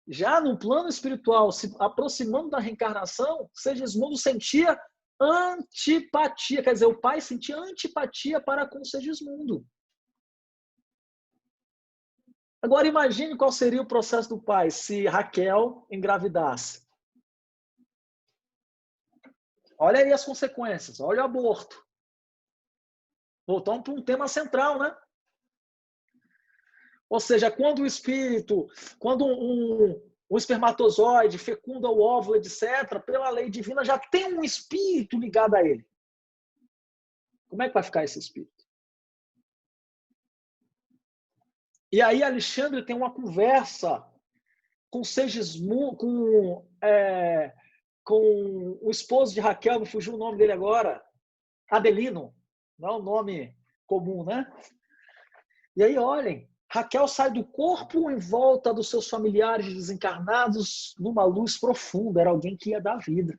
C: Já no plano espiritual, se aproximando da reencarnação, Segismundo sentia antipatia, quer dizer, o pai sentia antipatia para com Segismundo. Agora imagine qual seria o processo do pai se Raquel engravidasse. Olha aí as consequências, olha o aborto. Voltamos para um tema central, né? Ou seja, quando o espírito, quando um espermatozoide fecunda o óvulo, etc., pela lei divina já tem um espírito ligado a ele. Como é que vai ficar esse espírito? E aí Alexandre tem uma conversa com Segismundo, com o esposo de Raquel, me fugiu o nome dele agora, Adelino, não é um nome comum, né? E aí, olhem, Raquel sai do corpo em volta dos seus familiares desencarnados numa luz profunda, era alguém que ia dar vida.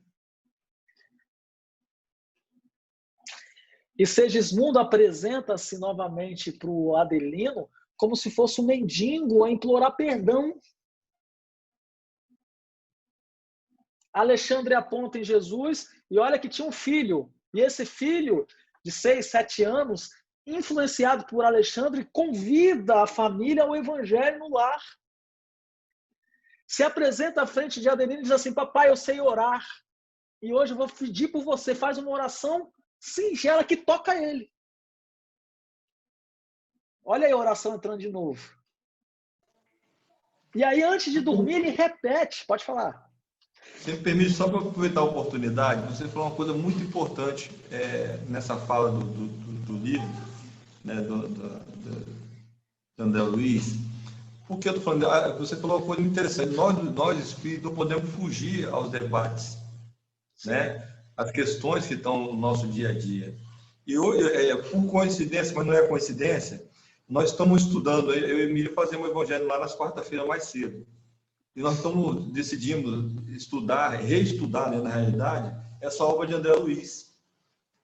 C: E Segismundo apresenta-se novamente para o Adelino como se fosse um mendigo a implorar perdão. Alexandre aponta em Jesus e olha que tinha um filho. E esse filho, de 6, 7 anos, influenciado por Alexandre, convida a família ao evangelho no lar. Se apresenta à frente de Adelino e diz assim: papai, eu sei orar. E hoje eu vou pedir por você, faz uma oração singela que toca ele. Olha aí a oração entrando de novo. E aí, antes de dormir, ele repete. Pode falar.
B: Você me permite, só para aproveitar a oportunidade, você falou uma coisa muito importante nessa fala do livro, né, do André Luiz. Por que eu estou falando? Você falou uma coisa interessante. Nós espíritos, não podemos fugir aos debates, né? As questões que estão no nosso dia a dia. E por coincidência, mas não é coincidência, nós estamos estudando, eu e Emílio fazemos o evangelho lá nas quarta-feiras mais cedo. E nós decidimos reestudar, né, na realidade, essa obra de André Luiz.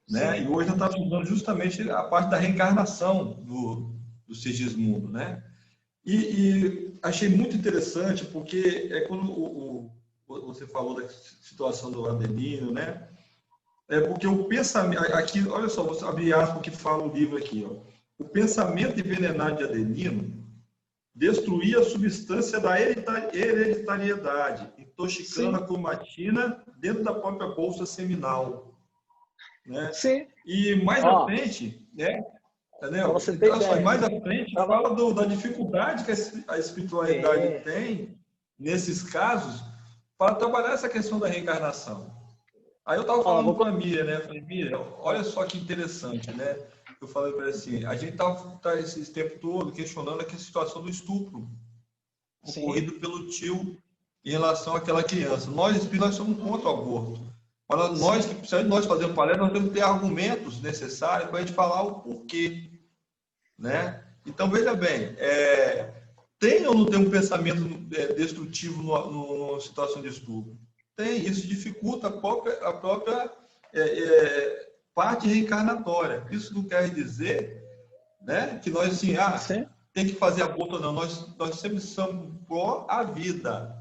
B: Né? E hoje nós estamos estudando justamente a parte da reencarnação do Segismundo. Né? E achei muito interessante, porque quando você falou da situação do Adelino, né? Porque o pensamento... Aqui, olha só, vou abrir aspas que fala o livro aqui. Ó. O pensamento envenenado de Adelino destruía a substância da hereditariedade, intoxicando a cromatina dentro da própria bolsa seminal. Né?
C: Sim.
B: E mais à frente, né? Entendeu? Mais à frente, fala da dificuldade que a espiritualidade tem, nesses casos, para trabalhar essa questão da reencarnação. Aí eu estava falando com a Miriam, né? Falei, Miriam, olha só que interessante, né? Eu falei para ela assim, a gente está esse tempo todo questionando a situação do estupro ocorrido pelo tio em relação àquela criança. Nós somos contra o aborto. Mas nós fazemos palestra, nós temos que ter argumentos necessários para a gente falar o porquê. Né? Então, veja bem, tem ou não tem um pensamento destrutivo numa situação de estupro? Tem, isso dificulta a própria parte reencarnatória. Isso não quer dizer, né, que nós assim, tem que fazer aborto ou não. Nós sempre somos pró a vida.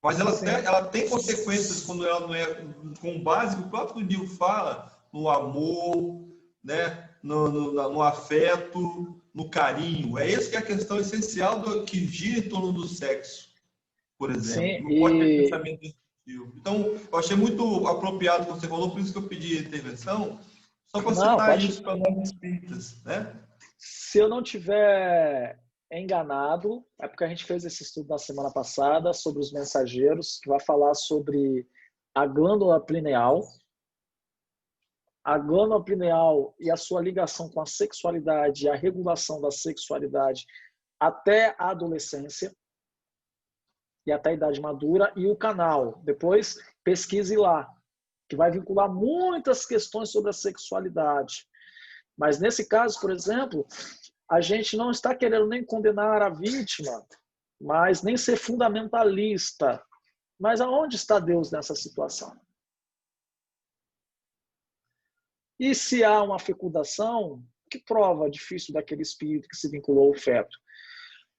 B: Mas ela tem consequências quando ela não é com base que o próprio livro fala, no amor, né, no afeto, no carinho. É essa que é a questão essencial que gira em torno do sexo, por exemplo. Não pode ter pensamento destrutivo. Então, eu achei muito apropriado o que você falou, por isso que eu pedi a intervenção, só para
C: Não,
B: citar
C: pode...
B: isso para nós espíritas, né?
C: Se eu não tiver enganado, é porque a gente fez esse estudo na semana passada sobre os mensageiros, que vai falar sobre a glândula pineal. A glândula pineal e a sua ligação com a sexualidade, a regulação da sexualidade até a adolescência e até a idade madura, e o canal. Depois pesquise lá, que vai vincular muitas questões sobre a sexualidade. Mas nesse caso, por exemplo, a gente não está querendo nem condenar a vítima, mas nem ser fundamentalista. Mas aonde está Deus nessa situação? E se há uma fecundação, que prova difícil daquele espírito que se vinculou ao feto?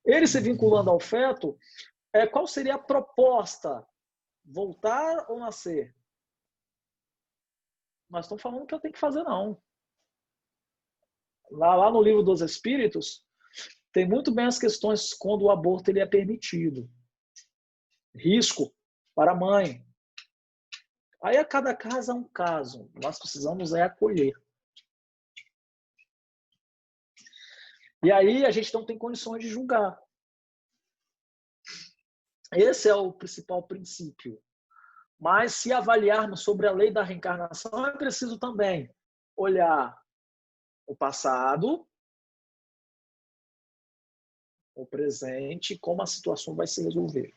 C: Ele se vinculando ao feto, qual seria a proposta? Voltar ou nascer? Nós estamos falando que eu tenho que fazer, não. Lá no livro dos Espíritos, tem muito bem as questões quando o aborto ele é permitido. Risco para a mãe. Aí a cada caso é um caso. Nós precisamos acolher. E aí a gente não tem condições de julgar. Esse é o principal princípio. Mas se avaliarmos sobre a lei da reencarnação, é preciso também olhar o passado, o presente, como a situação vai se resolver.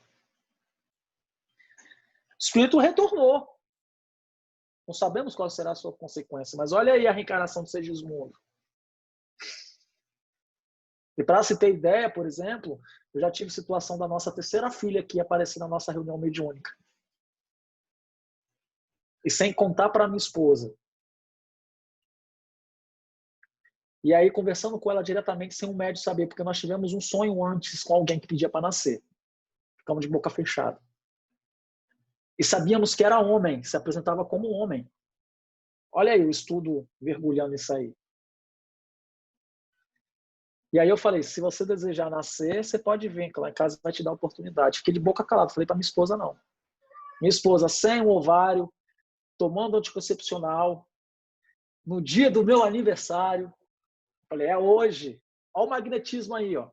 C: O espírito retornou. Não sabemos qual será a sua consequência, mas olha aí a reencarnação do Segismundo. E para se ter ideia, por exemplo, eu já tive situação da nossa terceira filha aqui aparecer na nossa reunião mediúnica. E sem contar para minha esposa. E aí, conversando com ela diretamente, sem um médium saber, porque nós tivemos um sonho antes com alguém que pedia para nascer. Ficamos de boca fechada. E sabíamos que era homem, se apresentava como homem. Olha aí o estudo mergulhando nisso aí. E aí eu falei, se você desejar nascer, você pode vir, que lá em casa vai te dar oportunidade. Fiquei de boca calada, falei para minha esposa não. Minha esposa sem o ovário, tomando anticoncepcional, no dia do meu aniversário. Falei, é hoje. Olha o magnetismo aí, ó.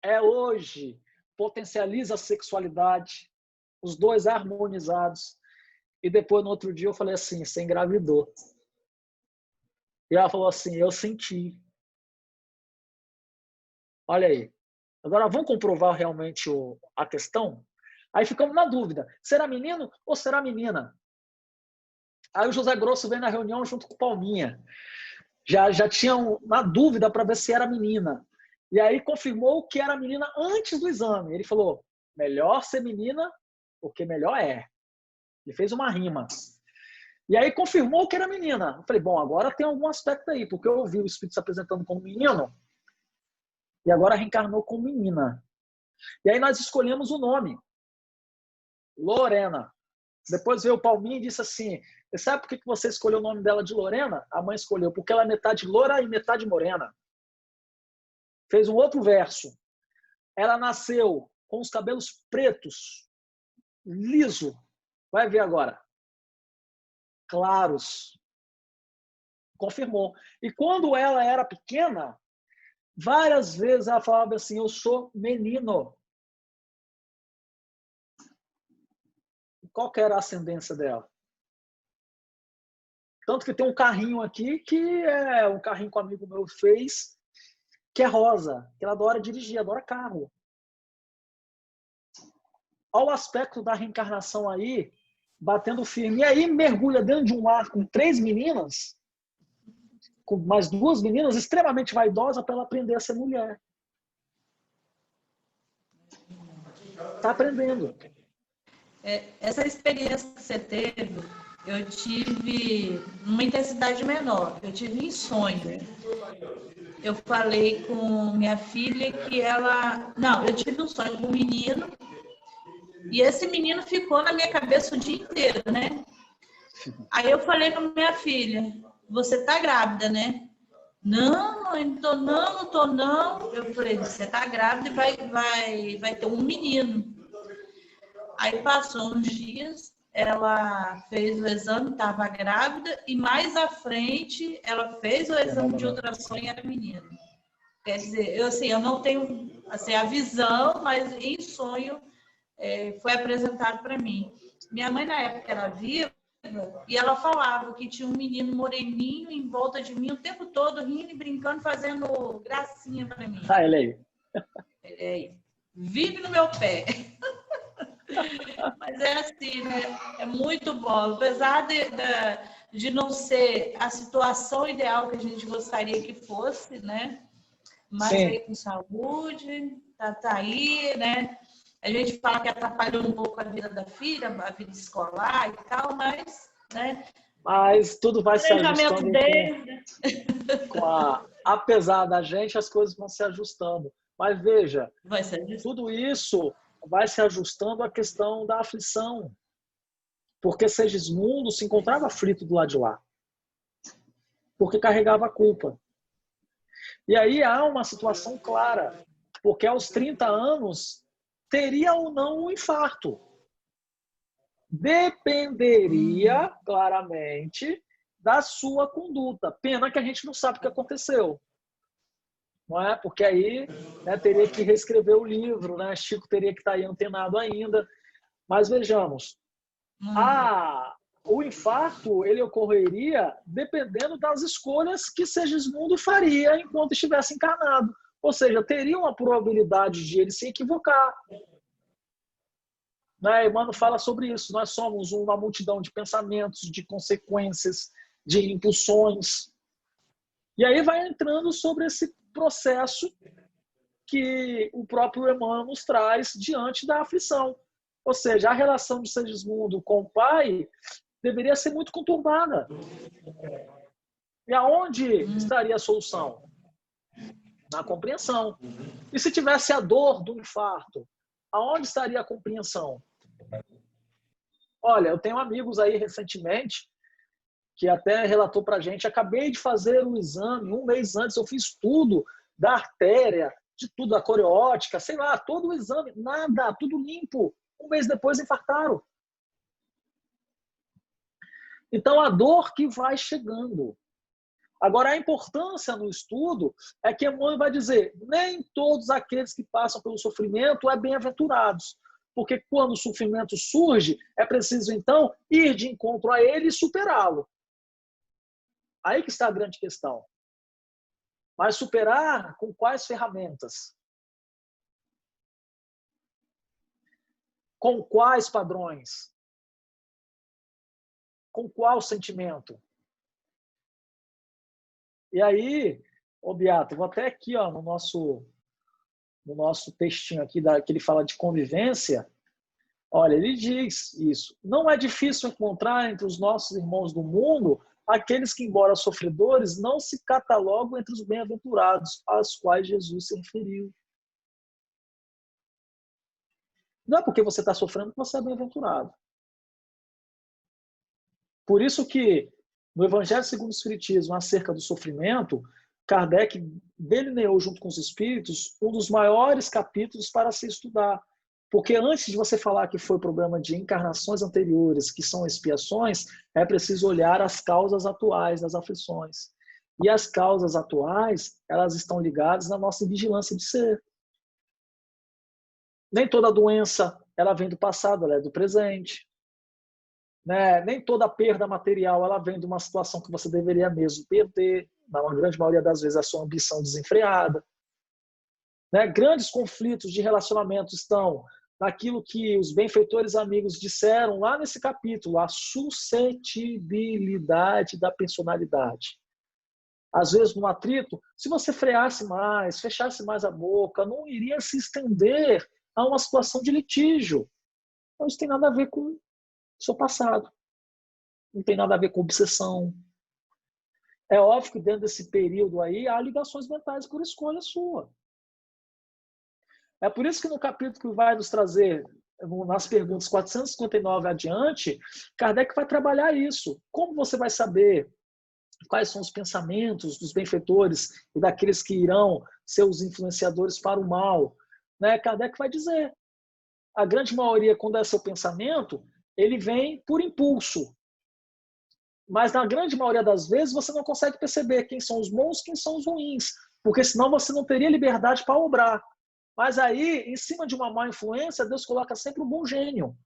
C: É hoje. Potencializa a sexualidade, os dois harmonizados. E depois, no outro dia, eu falei assim, você engravidou. E ela falou assim, eu senti. Olha aí. Agora, vamos comprovar realmente a questão? Aí ficamos na dúvida. Será menino ou será menina? Aí o José Grosso veio na reunião junto com o Palminha. Já tinham na dúvida para ver se era menina. E aí confirmou que era menina antes do exame. Ele falou, melhor ser menina, porque melhor é. Ele fez uma rima. E aí confirmou que era menina. Eu falei, bom, agora tem algum aspecto aí, porque eu ouvi o espírito se apresentando como menino e agora reencarnou como menina. E aí nós escolhemos o nome. Lorena. Depois veio o Palminha e disse assim, sabe por que você escolheu o nome dela de Lorena? A mãe escolheu, porque ela é metade loura e metade morena. Fez um outro verso. Ela nasceu com os cabelos pretos, liso. Vai ver agora. Claros. Confirmou. E quando ela era pequena, várias vezes ela falava assim, eu sou menino. Qual que era a ascendência dela? Tanto que tem um carrinho aqui, que é um carrinho que um amigo meu fez, que é rosa, que ela adora dirigir, adora carro. Olha o aspecto da reencarnação aí, batendo firme. E aí mergulha dentro de um mar com 3 meninas, com mais 2 meninas, extremamente vaidosas para ela aprender a ser mulher. Está aprendendo.
D: Essa experiência que você teve, eu tive uma intensidade menor. Eu tive em sonho. Eu falei com minha filha que ela... Não, eu tive um sonho com um menino e esse menino ficou na minha cabeça o dia inteiro, né? Aí eu falei com minha filha, você tá grávida, né? Não, mãe, não tô não. Eu falei, você tá grávida e vai ter um menino. Aí passou uns dias, ela fez o exame, estava grávida, e mais à frente ela fez o exame de ultrassom e era menina. Quer dizer, eu não tenho assim, a visão, mas em sonho foi apresentado para mim. Minha mãe, na época, era viva, e ela falava que tinha um menino moreninho em volta de mim o tempo todo, rindo e brincando, fazendo gracinha para mim.
C: Ah, ele aí.
D: Ele aí. Vive no meu pé. Mas é assim, né? É muito bom. Apesar de não ser a situação ideal que a gente gostaria que fosse, né? Mas
C: Sim.
D: aí com saúde, tá aí, né? A gente fala que atrapalhou um pouco a vida da filha, a vida escolar e tal, mas, né?
C: Mas tudo vai se ajustando
D: dele,
C: apesar da gente, as coisas vão se ajustando. Mas veja, tudo isso vai se ajustando à questão da aflição. Porque Segismundo se encontrava aflito do lado de lá. Porque carregava a culpa. E aí há uma situação clara. Porque aos 30 anos, teria ou não um infarto. Dependeria claramente da sua conduta. Pena que a gente não sabe o que aconteceu. Não é? Porque aí, né, teria que reescrever o livro, né? Chico teria que estar aí antenado ainda. Mas vejamos, o infarto ele ocorreria dependendo das escolhas que Segismundo faria enquanto estivesse encarnado. Ou seja, teria uma probabilidade de ele se equivocar. Né? Emmanuel fala sobre isso. Nós somos uma multidão de pensamentos, de consequências, de impulsões. E aí vai entrando sobre esse processo que o próprio Emmanuel nos traz diante da aflição. Ou seja, a relação de Segismundo com o pai deveria ser muito conturbada. E aonde estaria a solução? Na compreensão. E se tivesse a dor do infarto, aonde estaria a compreensão? Olha, eu tenho amigos aí recentemente que até relatou para a gente, acabei de fazer o exame, um mês antes eu fiz tudo da artéria, de tudo, da coreótica, sei lá, todo o exame, nada, tudo limpo. Um mês depois infartaram. Então, a dor que vai chegando. Agora, a importância no estudo é que Emmanuel vai dizer, nem todos aqueles que passam pelo sofrimento é bem-aventurados. Porque quando o sofrimento surge, é preciso, então, ir de encontro a ele e superá-lo. Aí que está a grande questão. Mas superar com quais ferramentas? Com quais padrões? Com qual sentimento? E aí, Beato, vou até aqui ó, no nosso textinho aqui que ele fala de convivência. Olha, ele diz isso. Não é difícil encontrar entre os nossos irmãos do mundo aqueles que, embora sofredores, não se catalogam entre os bem-aventurados, aos quais Jesus se referiu. Não é porque você está sofrendo que você é bem-aventurado. Por isso que, no Evangelho segundo o Espiritismo, acerca do sofrimento, Kardec delineou, junto com os espíritos, um dos maiores capítulos para se estudar. Porque antes de você falar que foi problema de encarnações anteriores, que são expiações, é preciso olhar as causas atuais das aflições. E as causas atuais, elas estão ligadas na nossa vigilância de ser. Nem toda doença ela vem do passado, ela é do presente. Né? Nem toda perda material ela vem de uma situação que você deveria mesmo perder. Na grande maioria das vezes, a sua ambição desenfreada. Né? Grandes conflitos de relacionamento estão naquilo que os benfeitores amigos disseram lá nesse capítulo, a suscetibilidade da personalidade. Às vezes, no atrito, se você freasse mais, fechasse mais a boca, não iria se estender a uma situação de litígio. Então, isso tem nada a ver com o seu passado. Não tem nada a ver com obsessão. É óbvio que dentro desse período aí, há ligações mentais por escolha sua. É por isso que no capítulo que vai nos trazer, nas perguntas 459 adiante, Kardec vai trabalhar isso. Como você vai saber quais são os pensamentos dos benfeitores e daqueles que irão ser os influenciadores para o mal? Né? Kardec vai dizer. a grande maioria, quando é seu pensamento, ele vem por impulso. Mas na grande maioria das vezes você não consegue perceber quem são os bons e quem são os ruins, porque senão você não teria liberdade para obrar. Mas aí, em cima de uma má influência, Deus coloca sempre um bom gênio,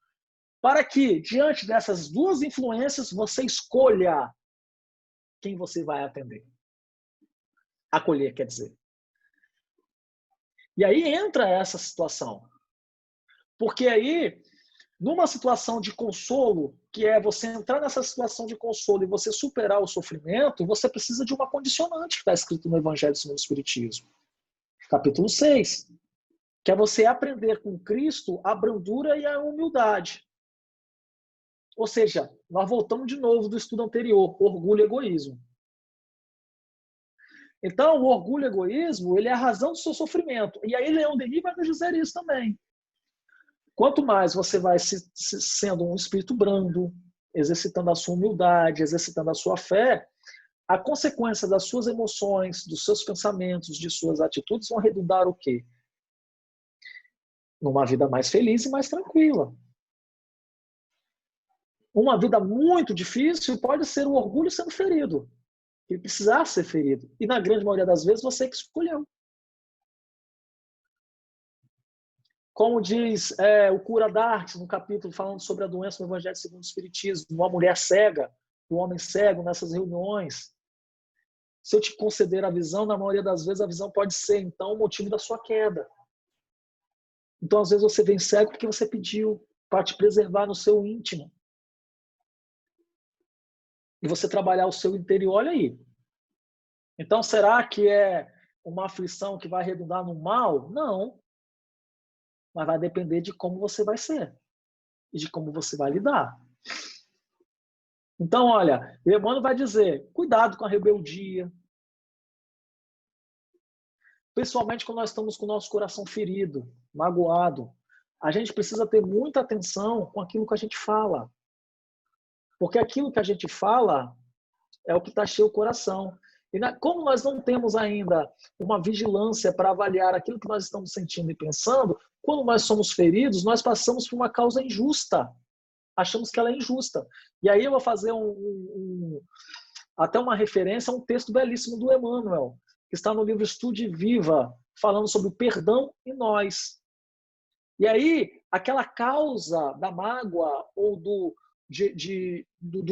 C: para que, diante dessas duas influências, você escolha quem você vai atender. Acolher, quer dizer. E aí entra essa situação. Porque aí, numa situação de consolo, que é você entrar nessa situação de consolo e você superar o sofrimento, você precisa de uma condicionante que está escrito no Evangelho segundo o Espiritismo. Capítulo 6. Que é você aprender com Cristo a brandura e a humildade. Ou seja, nós voltamos de novo do estudo anterior, orgulho e egoísmo. Então, o orgulho e o egoísmo, ele é a razão do seu sofrimento. E aí Leão Denis vai nos dizer isso também. Quanto mais você vai sendo um espírito brando, exercitando a sua humildade, exercitando a sua fé, a consequência das suas emoções, dos seus pensamentos, de suas atitudes vão redundar o quê? Numa vida mais feliz e mais tranquila. Uma vida muito difícil pode ser o orgulho sendo ferido. Ele precisar ser ferido. E na grande maioria das vezes você que escolheu. Como diz o Cura d'Arte, no capítulo falando sobre a doença no Evangelho segundo o Espiritismo, uma mulher cega, um homem cego nessas reuniões. Se eu te conceder a visão, na maioria das vezes a visão pode ser, então, o motivo da sua queda. Então, às vezes, você vem cego porque você pediu para te preservar no seu íntimo. E você trabalhar o seu interior, olha aí. Então, será que é uma aflição que vai redundar no mal? Não. Mas vai depender de como você vai ser e de como você vai lidar. Então, olha, o Emmanuel vai dizer, cuidado com a rebeldia. Principalmente quando nós estamos com o nosso coração ferido, magoado. A gente precisa ter muita atenção com aquilo que a gente fala. Porque aquilo que a gente fala é o que está cheio o coração. E como nós não temos ainda uma vigilância para avaliar aquilo que nós estamos sentindo e pensando, quando nós somos feridos, nós passamos por uma causa injusta. Achamos que ela é injusta. E aí eu vou fazer até uma referência a um texto belíssimo do Emmanuel, que está no livro Estude Viva, falando sobre o perdão e nós. E aí, aquela causa da mágoa ou do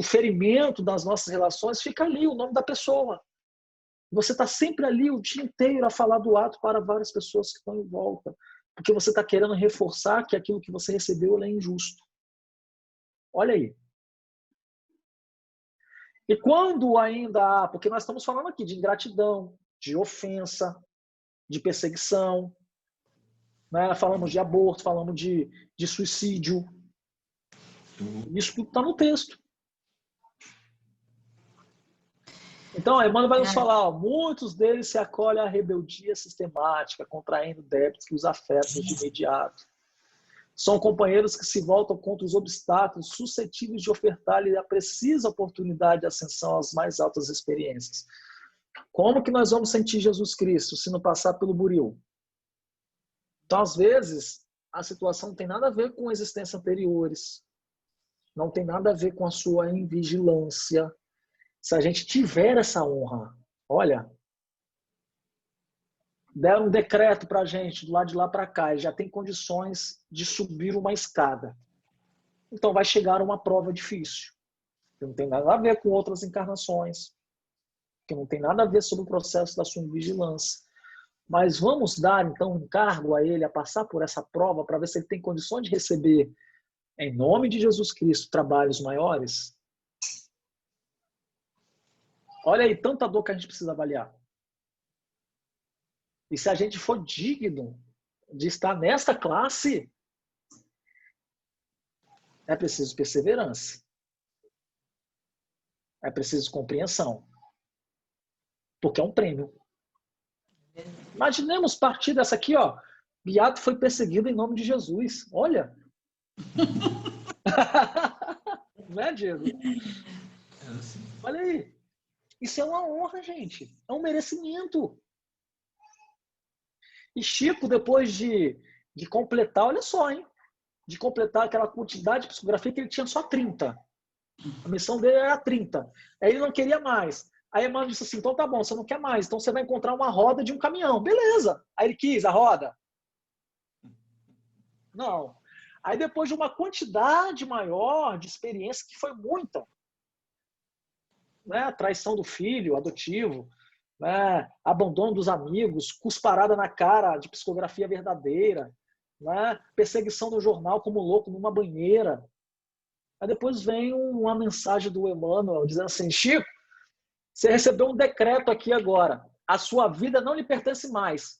C: ferimento das nossas relações fica ali, o nome da pessoa. Você está sempre ali o dia inteiro a falar do ato para várias pessoas que estão em volta, porque você está querendo reforçar que aquilo que você recebeu é injusto. Olha aí. E quando ainda há, porque nós estamos falando aqui de ingratidão, de ofensa, de perseguição, né? Falamos de aborto, falamos de suicídio. Isso tudo está no texto. Então, Emmanuel vai nos falar, ó, muitos deles se acolhem à rebeldia sistemática, contraindo débitos que os afetam de imediato. São companheiros que se voltam contra os obstáculos suscetíveis de ofertar-lhe a precisa oportunidade de ascensão às mais altas experiências. Como que nós vamos sentir Jesus Cristo se não passar pelo buril? Então, às vezes, a situação não tem nada a ver com existências anteriores, não tem nada a ver com a sua invigilância. Se a gente tiver essa honra, olha, deram um decreto para a gente, do lado de lá para cá, e já tem condições de subir uma escada. Então vai chegar uma prova difícil, que não tem nada a ver com outras encarnações, que não tem nada a ver sobre o processo da sua vigilância. Mas vamos dar, então, um encargo a ele a passar por essa prova para ver se ele tem condições de receber, em nome de Jesus Cristo, trabalhos maiores? Olha aí, tanta dor que a gente precisa avaliar. E se a gente for digno de estar nesta classe, é preciso perseverança. É preciso compreensão. Porque é um prêmio. Imaginemos partir dessa aqui, ó. Beato foi perseguido em nome de Jesus. Olha. Não é, Diego? Olha aí. Isso é uma honra, gente. É um merecimento. E Chico, depois de completar, olha só, hein? de completar aquela quantidade de psicografia que ele tinha só 30. A missão dele era 30. Aí ele não queria mais. Aí Emmanuel disse assim, então tá bom, você não quer mais, então você vai encontrar uma roda de um caminhão. Beleza. Aí ele quis a roda. Não. Aí depois de uma quantidade maior de experiência, que foi muita, né? Traição do filho adotivo, né? Abandono dos amigos, cusparada na cara de psicografia verdadeira, né? Perseguição no jornal como louco numa banheira. Aí depois vem uma mensagem do Emmanuel dizendo assim, Chico, você recebeu um decreto aqui agora. A sua vida não lhe pertence mais.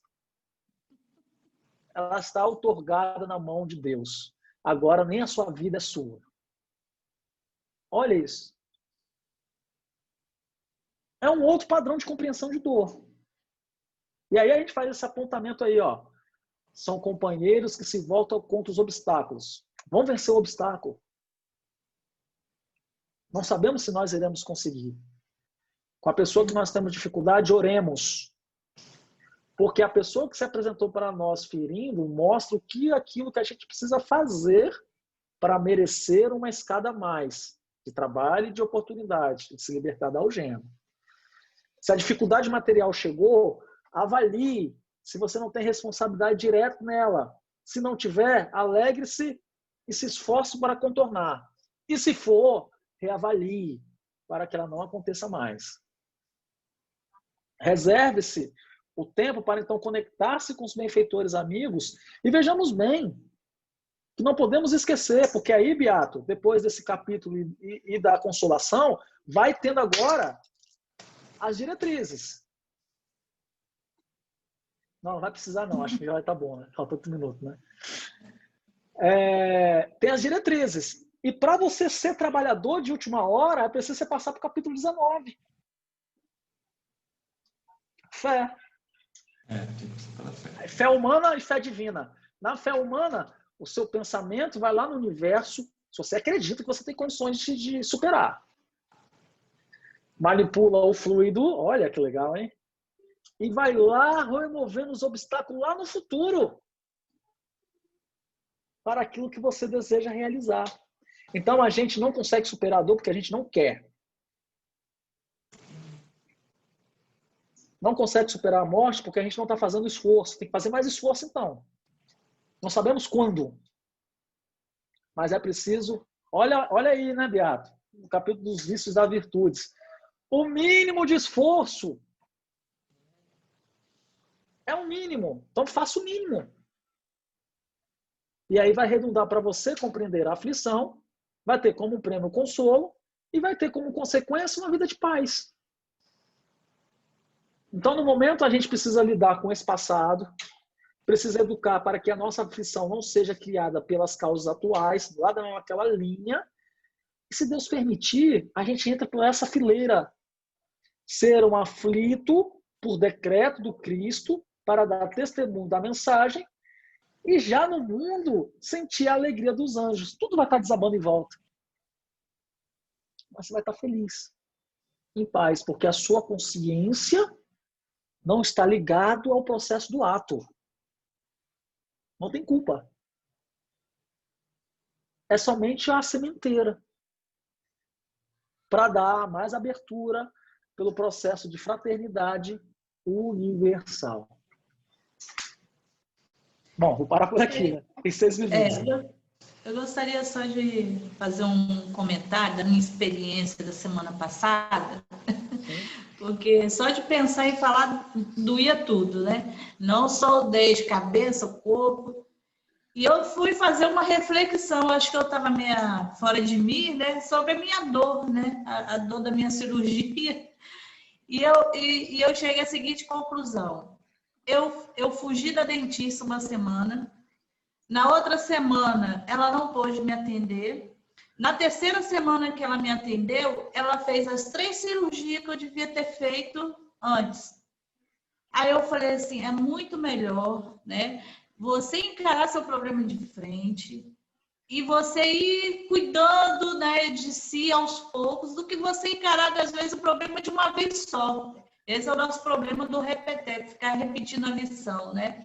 C: Ela está outorgada na mão de Deus. Agora nem a sua vida é sua. Olha isso. É um outro padrão de compreensão de dor. E aí a gente faz esse apontamento aí, ó. São companheiros que se voltam contra os obstáculos. Vão vencer o obstáculo. Não sabemos se nós iremos conseguir. Com a pessoa que nós temos dificuldade, oremos. Porque a pessoa que se apresentou para nós ferindo mostra aquilo que a gente precisa fazer para merecer uma escada a mais de trabalho e de oportunidade, de se libertar da algema. Se a dificuldade material chegou, avalie se você não tem responsabilidade direta nela. Se não tiver, alegre-se e se esforce para contornar. E se for, reavalie para que ela não aconteça mais. Reserve-se o tempo para então conectar-se com os benfeitores amigos e vejamos bem que não podemos esquecer, porque aí, Beato, depois desse capítulo e da consolação, vai tendo agora as diretrizes. Não vai precisar não, acho que já vai estar bom, né? Falta 8 minutos, né? Tem as diretrizes. E para você ser trabalhador de última hora, é preciso você passar para o capítulo 19. Fé.
B: Tem que ser pela fé.
C: Fé humana e fé divina. Na fé humana, o seu pensamento vai lá no universo, se você acredita que você tem condições de superar. Manipula o fluido, olha que legal, hein? E vai lá removendo os obstáculos lá no futuro para aquilo que você deseja realizar. Então a gente não consegue superar a dor porque a gente não quer. Não consegue superar a morte porque a gente não está fazendo esforço. Tem que fazer mais esforço então. Não sabemos quando. Mas é preciso... Olha aí, né, Beato? No capítulo dos vícios das virtudes. O mínimo de esforço é o mínimo. Então faça o mínimo. E aí vai redundar para você compreender a aflição, vai ter como prêmio o consolo e vai ter como consequência uma vida de paz. Então, no momento, a gente precisa lidar com esse passado, precisa educar para que a nossa aflição não seja criada pelas causas atuais, lá naquela linha. E se Deus permitir, a gente entra por essa fileira. Ser um aflito por decreto do Cristo para dar testemunho da mensagem e já no mundo sentir a alegria dos anjos. Tudo vai estar desabando em volta. Mas você vai estar feliz, em paz, porque a sua consciência não está ligado ao processo do ato. Não tem culpa. É somente a sementeira para dar mais abertura pelo processo de fraternidade universal. Bom, vou parar por aqui, né? Tem 6 minutos.
D: Eu gostaria só de fazer um comentário da minha experiência da semana passada, porque só de pensar em falar doía tudo, né? Não só o dente, cabeça, o corpo. E eu fui fazer uma reflexão, acho que eu estava meio fora de mim, né? Sobre a minha dor, né? A dor da minha cirurgia. E eu cheguei à seguinte conclusão. Eu fugi da dentista uma semana. Na outra semana, ela não pôde me atender. Na terceira semana que ela me atendeu, ela fez as 3 cirurgias que eu devia ter feito antes. Aí eu falei assim, é muito melhor, né, você encarar seu problema de frente e você ir cuidando, né, de si aos poucos, do que você encarar, às vezes, o problema de uma vez só. Esse é o nosso problema do repetir, ficar repetindo a lição, né?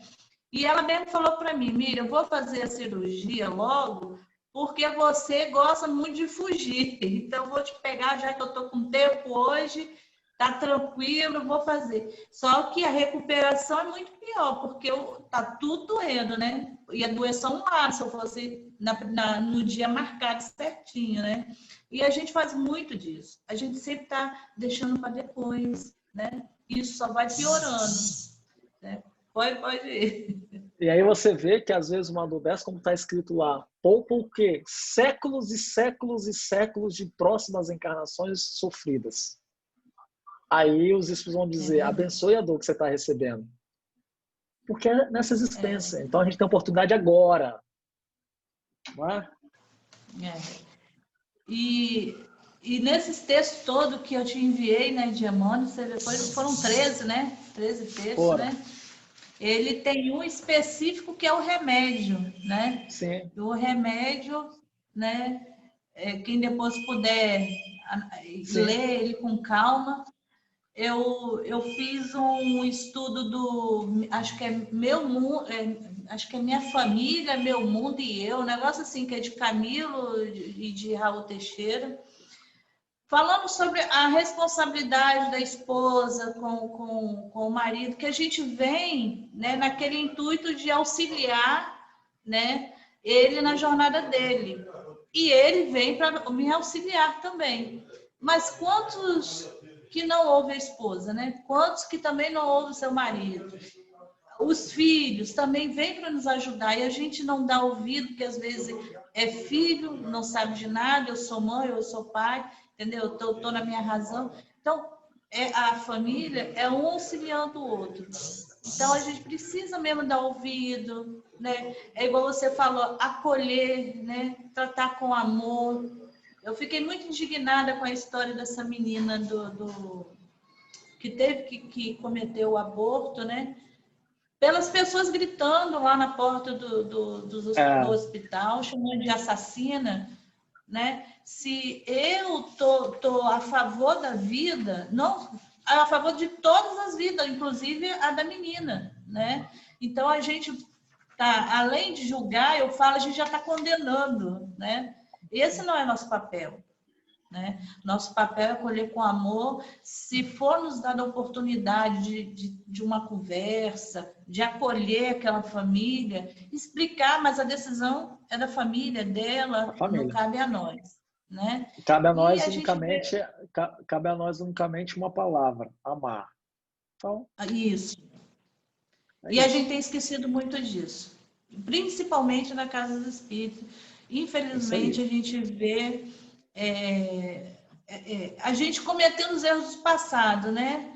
D: E ela mesmo falou para mim, Miriam, eu vou fazer a cirurgia logo, porque você gosta muito de fugir. Então, eu vou te pegar, já que eu estou com tempo hoje, tá tranquilo, vou fazer. Só que a recuperação é muito pior, porque tá tudo doendo, né? Ia doer só um lado, se eu fosse no dia marcado certinho, né? E a gente faz muito disso. A gente sempre está deixando para depois, né? Isso só vai piorando, né? Pode ir.
C: E aí você vê que às vezes uma dor dessa, como está escrito lá, poupa o quê? Séculos e séculos e séculos de próximas encarnações sofridas. Aí os espíritos vão dizer, abençoe a dor que você está recebendo. Porque é nessa existência. Então a gente tem oportunidade agora. Não é?
D: E nesses textos todos que eu te enviei, né, Diamante, foram 13, né? 13 textos, né? Ele tem um específico que é o remédio, né?
C: Sim.
D: O remédio, né? Quem depois puder ler ele com calma. Eu fiz um estudo acho que é Meu Mundo, acho que é Minha Família, Meu Mundo e Eu, um negócio assim que é de Camilo e de Raul Teixeira. Falando sobre a responsabilidade da esposa com o marido, que a gente vem, né, naquele intuito de auxiliar, né, ele na jornada dele. E ele vem para me auxiliar também. Mas quantos que não ouvem a esposa, né? Quantos que também não ouvem o seu marido? Os filhos também vêm para nos ajudar e a gente não dá ouvido, porque às vezes é filho, não sabe de nada, eu sou mãe, eu sou pai, entendeu? Eu estou na minha razão. Então, a família é um auxiliando o outro. Então, a gente precisa mesmo dar ouvido, né? É igual você falou, acolher, né? Tratar com amor. Eu fiquei muito indignada com a história dessa menina que teve que cometer o aborto, né? Pelas pessoas gritando lá na porta do hospital, chamando de assassina, né? Se eu tô a favor da vida, não a favor de todas as vidas, inclusive a da menina, né? Então a gente tá, além de julgar, eu falo, a gente já está condenando, né? Esse não é nosso papel. Né? Nosso papel é acolher com amor. Se for nos dada a oportunidade de uma conversa, de acolher aquela família, explicar, mas a decisão é da família, dela, não cabe a nós. Né?
C: Cabe a nós unicamente uma palavra, amar. Então,
D: isso. E a gente tem esquecido muito disso, principalmente na Casa dos Espíritos. Infelizmente, a gente vê a gente cometendo os erros do passado, né?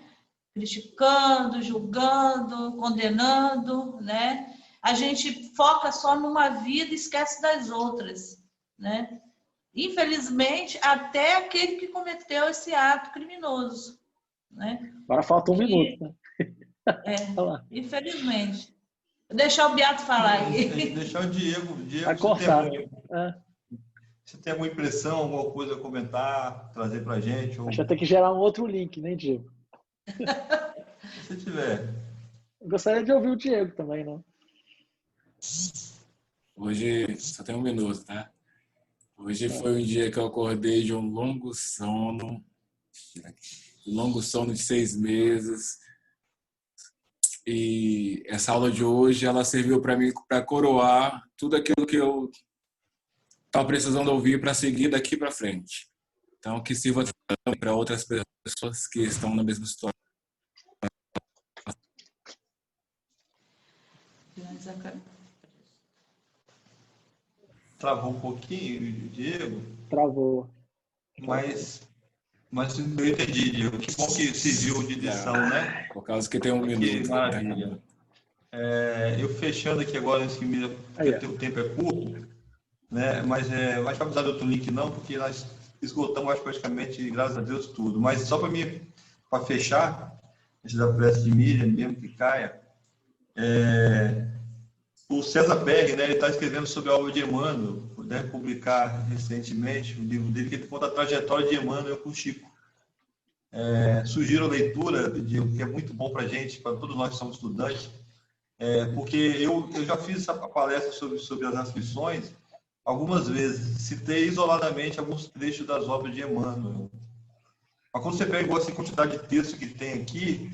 D: Criticando, julgando, condenando, né? A gente foca só numa vida e esquece das outras, né? Infelizmente, até aquele que cometeu esse ato criminoso, né?
C: Agora falta um minuto, né?
D: Infelizmente. Vou deixar o Beato falar aí.
B: Deixar o Diego.
C: Vai cortar.
B: Você tem alguma impressão, alguma coisa a comentar, trazer para a gente? Ou...
C: Acho que vai ter que gerar um outro link, né, Diego?
B: Se tiver.
C: Eu gostaria de ouvir o Diego também, né?
A: Hoje, só tem um minuto, tá? Hoje foi um dia que eu acordei de um longo sono de 6 meses. E essa aula de hoje, ela serviu para mim para coroar tudo aquilo que eu estava precisando ouvir para seguir daqui para frente. Então, que sirva para outras pessoas que estão na mesma situação.
B: Travou um pouquinho, Diego?
C: Travou.
B: Mas eu entendi, Diego. Que bom que serviu de lição, né?
A: Por causa que tem um minuto.
B: Que maravilha. Eu fechando aqui agora, porque o tempo é curto, né? Mas não vai precisar de outro link não, porque nós esgotamos praticamente, graças a Deus, tudo. Mas só para fechar, antes da prece de Miriam, mesmo que caia, o César Berg, né, ele está escrevendo sobre a obra de Emmanuel, deve publicar recentemente o livro dele, que ele conta a trajetória de Emmanuel com o Chico. Sugiro a leitura, que é muito bom para a gente, para todos nós que somos estudantes, Porque eu já fiz essa palestra sobre as aflições algumas vezes, citei isoladamente alguns trechos das obras de Emmanuel. Mas quando você pega essa quantidade de texto que tem aqui,